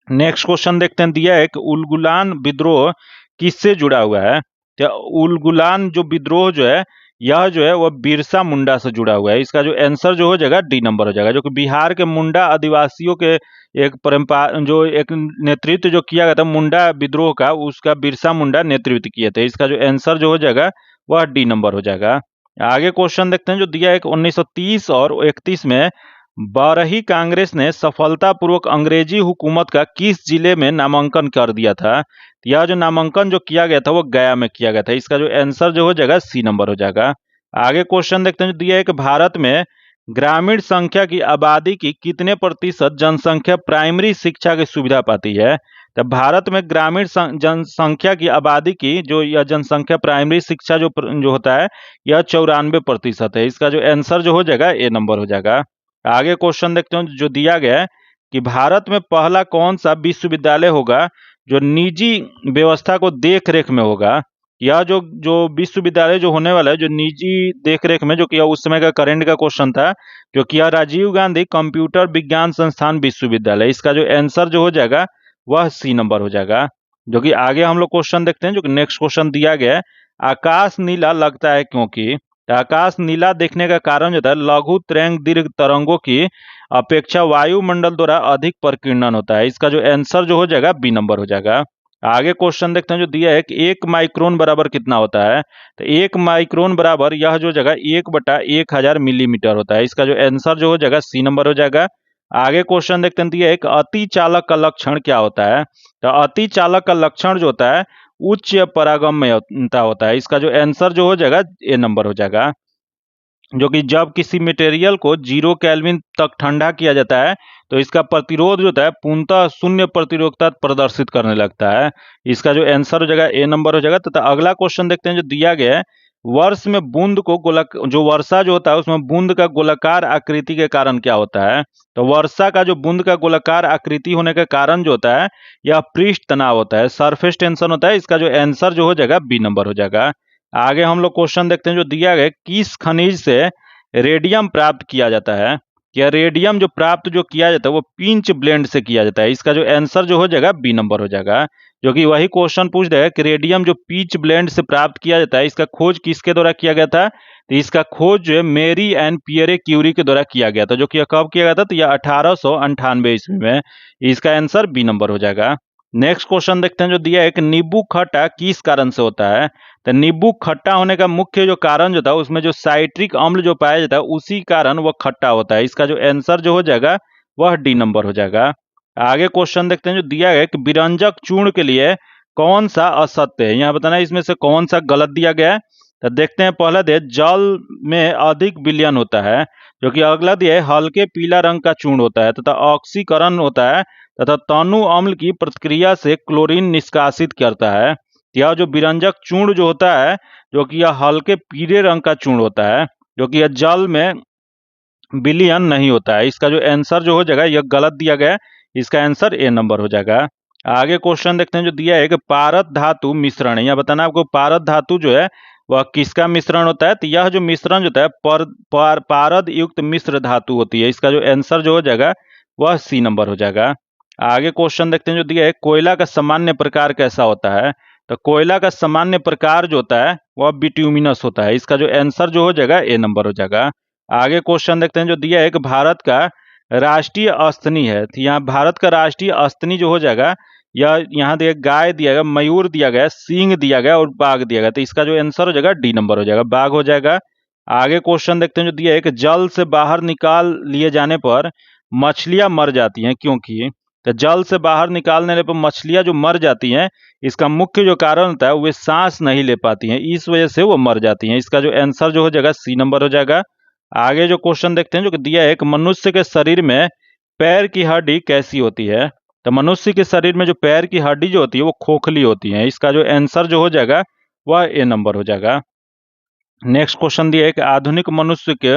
नेक्स्ट क्वेश्चन देखते हैं, दिया है कि उलगुलान विद्रोह किससे जुड़ा हुआ है। तो उलगुलान जो विद्रोह जो है यह जो है वह बिरसा मुंडा से जुड़ा हुआ है। इसका जो आंसर जो हो जाएगा डी नंबर हो जाएगा, जो कि बिहार के मुंडा आदिवासियों के एक परंपरा जो एक नेतृत्व जो किया गया था मुंडा विद्रोह का, उसका बिरसा मुंडा नेतृत्व किए थे। इसका जो आंसर जो हो जाएगा वह डी नंबर हो जाएगा। आगे क्वेश्चन देखते हैं जो दिया है कि 1930 और 31 में बरही कांग्रेस ने सफलतापूर्वक अंग्रेजी हुकूमत का किस जिले में नामांकन कर दिया था। यह जो नामांकन जो किया गया था वो गया में किया गया था। इसका जो आंसर जो हो जाएगा सी नंबर हो जाएगा। आगे क्वेश्चन देखते हैं जो दिया है कि भारत में ग्रामीण संख्या की आबादी की कितने प्रतिशत जनसंख्या प्राइमरी शिक्षा की सुविधा पाती है। तो भारत में ग्रामीण जनसंख्या की आबादी की जो यह जनसंख्या प्राइमरी शिक्षा जो होता है यह 94% है। इसका जो आंसर जो हो जाएगा ए नंबर हो जाएगा। आगे क्वेश्चन देखते हैं जो दिया गया है कि भारत में पहला कौन सा विश्वविद्यालय होगा जो निजी व्यवस्था को देख रेख में होगा। यह जो जो विश्वविद्यालय जो होने वाला है जो निजी देख रेख में, जो कि उस समय का करंट का क्वेश्चन था, जो कि राजीव गांधी कंप्यूटर विज्ञान संस्थान विश्वविद्यालय। इसका जो आंसर जो हो जाएगा वह सी नंबर हो जाएगा। जो कि आगे हम लोग क्वेश्चन देखते हैं जो कि नेक्स्ट क्वेश्चन दिया गया है, आकाश नीला लगता है क्योंकि। आकाश नीला देखने का कारण जो है लघु तरंग दीर्घ तरंगों की अपेक्षा वायुमंडल द्वारा अधिक प्रकीर्णन होता है। इसका जो आंसर जो हो जाएगा बी नंबर हो जाएगा। आगे क्वेश्चन देखते हैं जो दिया है कि 1 माइक्रोन बराबर कितना होता है। तो 1 माइक्रोन बराबर यह जो जगह 1/1000 मिलीमीटर होता है। इसका जो आंसर जो हो जाएगा सी नंबर हो जाएगा। आगे क्वेश्चन देखते हैं दिया है कि अति चालक का लक्षण क्या होता है। तो अति चालक का लक्षण जो होता है उच्च परागम्यता होता है। इसका जो आंसर जो हो जाएगा ए नंबर हो जाएगा। जो कि जब किसी मटेरियल को 0 केल्विन तक ठंडा किया जाता है तो इसका प्रतिरोध जो होता है पूर्णतः शून्य प्रतिरोधकता प्रदर्शित करने लगता है। इसका जो आंसर हो जाएगा ए नंबर हो जाएगा। तथा अगला क्वेश्चन देखते हैं जो दिया गया है, वर्ष में बूंद को गोलक जो वर्षा जो होता है उसमें बूंद का गोलाकार आकृति के कारण क्या होता है। तो वर्षा का जो बूंद का गोलाकार आकृति होने का कारण जो होता है यह पृष्ठ तनाव होता है, सरफेस टेंशन होता है। इसका जो आंसर जो हो जाएगा बी नंबर हो जाएगा। आगे हम लोग क्वेश्चन देखते हैं जो दिया गया, किस खनिज से रेडियम प्राप्त किया जाता है। या रेडियम जो प्राप्त जो किया जाता है वो पिंच ब्लेंड से किया जाता है। इसका जो आंसर जो हो जाएगा बी नंबर हो जाएगा, जो कि वही क्वेश्चन पूछ देगा कि रेडियम जो पिंच ब्लेंड से प्राप्त किया जाता है इसका खोज किसके द्वारा किया गया था। तो इसका खोज जो है मेरी एंड पियरे क्यूरी के द्वारा किया गया था, जो कि कब किया गया था, तो यह 1898 ईस्वी में। इसका आंसर बी नंबर हो जाएगा। नेक्स्ट क्वेश्चन देखते हैं जो दिया है कि नींबू खट्टा किस कारण से होता है। तो नींबू खट्टा होने का मुख्य जो कारण जो था उसमें जो साइट्रिक अम्ल जो पाया जाता है उसी कारण वह खट्टा होता है। इसका जो आंसर जो हो जाएगा वह डी नंबर हो जाएगा। आगे क्वेश्चन देखते हैं जो दिया गया कि विरंजक चूर्ण के लिए कौन सा असत्य है। यहाँ बताना है इसमें से कौन सा गलत दिया गया है। तो देखते हैं पहला दे जल में अधिक विलयन होता है, जो कि अगला दिया है हल्के पीला रंग का चूर्ण होता है तथा ऑक्सीकरण होता है तथा तनु अम्ल की प्रतिक्रिया से क्लोरीन निष्कासित करता है। यह जो विरंजक चूर्ण जो होता है जो कि यह हल्के पीले रंग का चूर्ण होता है, जो कि यह जल में विलयन नहीं होता है। इसका जो आंसर जो हो जाएगा यह गलत दिया गया है। इसका आंसर ए नंबर हो जाएगा। आगे क्वेश्चन देखते हैं जो दिया है कि पारद धातु मिश्रण है। यह बताना आपको पारद धातु जो है वह किसका मिश्रण होता है। तो यह जो मिश्रण जो होता है पारद युक्त मिश्र धातु होती है। इसका जो आंसर जो हो जाएगा वह सी नंबर हो जाएगा। आगे क्वेश्चन देखते हैं जो दिया है कोयला का सामान्य प्रकार कैसा होता है। तो कोयला का सामान्य प्रकार जो होता है वह बिट्यूमिनस होता है। इसका जो आंसर जो हो जाएगा ए नंबर हो जाएगा। आगे क्वेश्चन देखते हैं जो दिया है कि भारत का राष्ट्रीय अस्थनि है। तो यहाँ भारत का राष्ट्रीय अस्थनि जो हो जाएगा यह यहाँ दिया गाय दिया गया, मयूर दिया गया, सिंह दिया गया और बाघ दिया गया। तो इसका जो आंसर हो जाएगा डी नंबर हो जाएगा, बाघ हो जाएगा। आगे क्वेश्चन देखते हैं जो दिया है कि जल से बाहर निकाल लिए जाने पर मछलियां मर जाती हैं क्योंकि। तो जल से बाहर निकालने पर मछलियां जो मर जाती हैं इसका मुख्य जो कारण होता है वे सांस नहीं ले पाती हैं, इस वजह से वो मर जाती हैं। इसका जो आंसर जो हो जाएगा सी नंबर हो जाएगा। आगे जो क्वेश्चन देखते हैं जो दिया है कि मनुष्य के शरीर में पैर की हड्डी कैसी होती है। तो मनुष्य के शरीर में जो पैर की हड्डी जो होती है वो खोखली होती है। इसका जो आंसर जो हो जाएगा वह ए नंबर हो जाएगा। नेक्स्ट क्वेश्चन दिया है कि आधुनिक मनुष्य के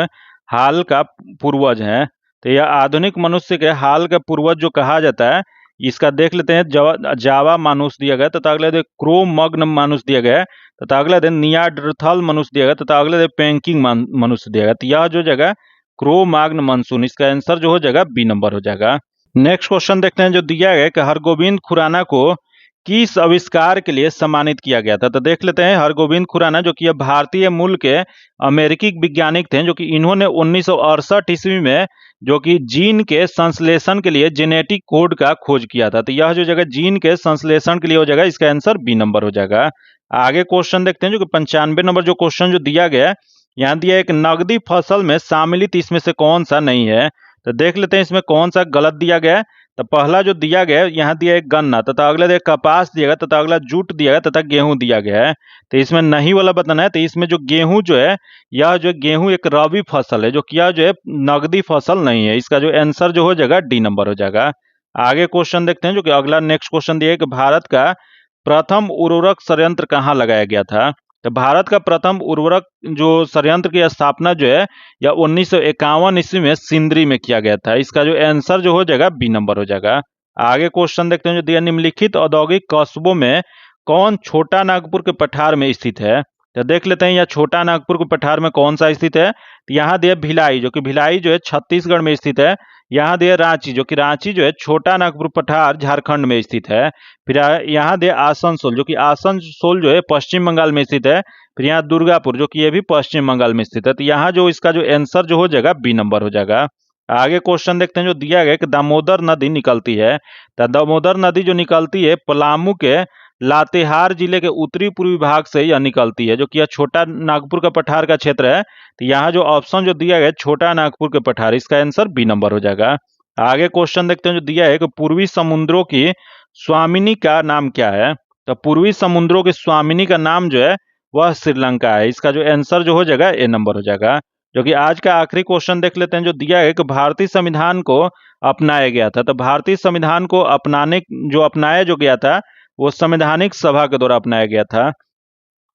हाल का पूर्वज है। तो यह आधुनिक मनुष्य के हाल का पूर्वज जो कहा जाता है इसका देख लेते हैं। जावा मानुष दिया गया तथा अगले दिन क्रो मग्न मानुष दिया गया तथा अगले दिन नियाडर्थल मनुष्य दिया गया तथा अगले दिन पेंकिंग मनुष्य दिया गया। तो यह जो जगह क्रो माग्न मानसून, इसका आंसर जो हो जाएगा बी नंबर हो जाएगा। नेक्स्ट क्वेश्चन देखते हैं जो दिया गया कि हरगोविंद खुराना को किस आविष्कार के लिए सम्मानित किया गया था। तो देख लेते हैं हरगोविंद खुराना जो कि यह भारतीय मूल के अमेरिकी वैज्ञानिक थे, जो कि इन्होंने 1968 ईस्वी में जो कि जीन के संश्लेषण के लिए जेनेटिक कोड का खोज किया था। तो यह जो जगह जीन के संश्लेषण के लिए हो जाएगा, इसका आंसर बी नंबर हो जाएगा। आगे क्वेश्चन देखते हैं जो कि 95 नंबर जो क्वेश्चन जो दिया गया यहाँ दिया एक नकदी फसल में शामिलित इसमें से कौन सा नहीं है। तो देख लेते हैं इसमें कौन सा गलत दिया गया है। तो पहला जो दिया गया है यहाँ दिया एक गन्ना तथा अगला दिया कपास दिया गया तथा अगला जूट दिया गया तथा गेहूं दिया गया है। तो इसमें नहीं वाला बताना है। तो इसमें जो गेहूं जो है यह जो गेहूं एक रबी फसल है, जो कि यह जो है नकदी फसल नहीं है। इसका जो आंसर जो हो जाएगा डी नंबर हो जाएगा। आगे क्वेश्चन देखते हैं जो कि अगला नेक्स्ट क्वेश्चन दिया है कि भारत का प्रथम उर्वरक संयंत्र कहाँ लगाया गया था। तो भारत का प्रथम उर्वरक जो संयंत्र की स्थापना जो है या 1951 ईस्वी में सिंदरी में किया गया था। इसका जो आंसर जो हो जाएगा बी नंबर हो जाएगा। आगे क्वेश्चन देखते हैं जो दिया निम्नलिखित औद्योगिक कस्बों में कौन छोटा नागपुर के पठार में स्थित है। तो देख लेते हैं यह छोटा नागपुर के पठार में कौन सा स्थित है। तो यहाँ दिया भिलाई, जो कि भिलाई जो है छत्तीसगढ़ में स्थित है। यहाँ दिया रांची, जो कि रांची जो है छोटा नागपुर पठार झारखंड में स्थित है। फिर यहाँ दिया आसनसोल, जो कि आसनसोल जो है पश्चिम बंगाल में स्थित है। फिर यहाँ दुर्गापुर, जो कि ये भी पश्चिम बंगाल में स्थित है। तो यहाँ जो इसका जो आंसर जो हो जाएगा बी नंबर हो जाएगा। आगे क्वेश्चन देखते हैं जो दिया गया कि दामोदर नदी निकलती है। तो दामोदर नदी जो निकलती है पलामू के लातेहार जिले के उत्तरी पूर्वी भाग से यह निकलती है, जो कि यह छोटा नागपुर का पठार का क्षेत्र है। तो यहाँ जो ऑप्शन जो दिया गया छोटा नागपुर के पठार, इसका आंसर बी नंबर हो जाएगा। आगे क्वेश्चन देखते हैं जो दिया है कि पूर्वी समुद्रों की स्वामिनी का नाम क्या है। तो पूर्वी समुद्रों की स्वामिनी का नाम जो है वह श्रीलंका है। इसका जो आंसर जो हो जाएगा ए नंबर हो जाएगा, जो कि आज का आखिरी क्वेश्चन देख लेते हैं जो दिया है कि भारतीय संविधान को अपनाया गया था। तो भारतीय संविधान को अपनाया जो गया था वो संवैधानिक सभा के द्वारा अपनाया गया था।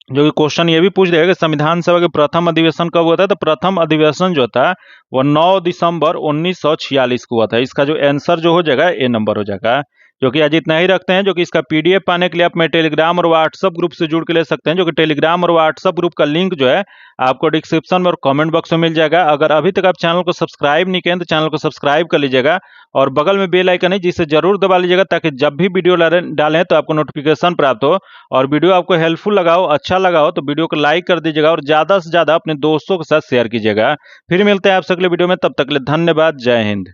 जो कि क्वेश्चन ये भी पूछ देगा कि संविधान सभा के प्रथम अधिवेशन कब हुआ था। तो प्रथम अधिवेशन जो था वो 9 दिसंबर 1946 को हुआ था। इसका जो आंसर जो हो जाएगा ए नंबर हो जाएगा। जो कि आज इतना ही रखते हैं। जो कि इसका पीडीएफ पाने के लिए आप मेरे टेलीग्राम और व्हाट्सएप ग्रुप से जुड़ के ले सकते हैं। जो कि टेलीग्राम और व्हाट्सएप ग्रुप का लिंक जो है आपको डिस्क्रिप्शन में और कमेंट बॉक्स में मिल जाएगा। अगर अभी तक आप चैनल को सब्सक्राइब नहीं किए तो चैनल को सब्सक्राइब कर लीजिएगा और बगल में बेल आइकन है जिसे जरूर दबा लीजिएगा ताकि जब भी वीडियो डालें तो आपको नोटिफिकेशन प्राप्त हो। और वीडियो आपको हेल्पफुल लगा हो, अच्छा लगा हो तो वीडियो को लाइक कर दीजिएगा और ज़्यादा से ज़्यादा अपने दोस्तों के साथ शेयर कीजिएगा। फिर मिलते हैं आपसे अगले वीडियो में, तब तक के लिए धन्यवाद। जय हिंद।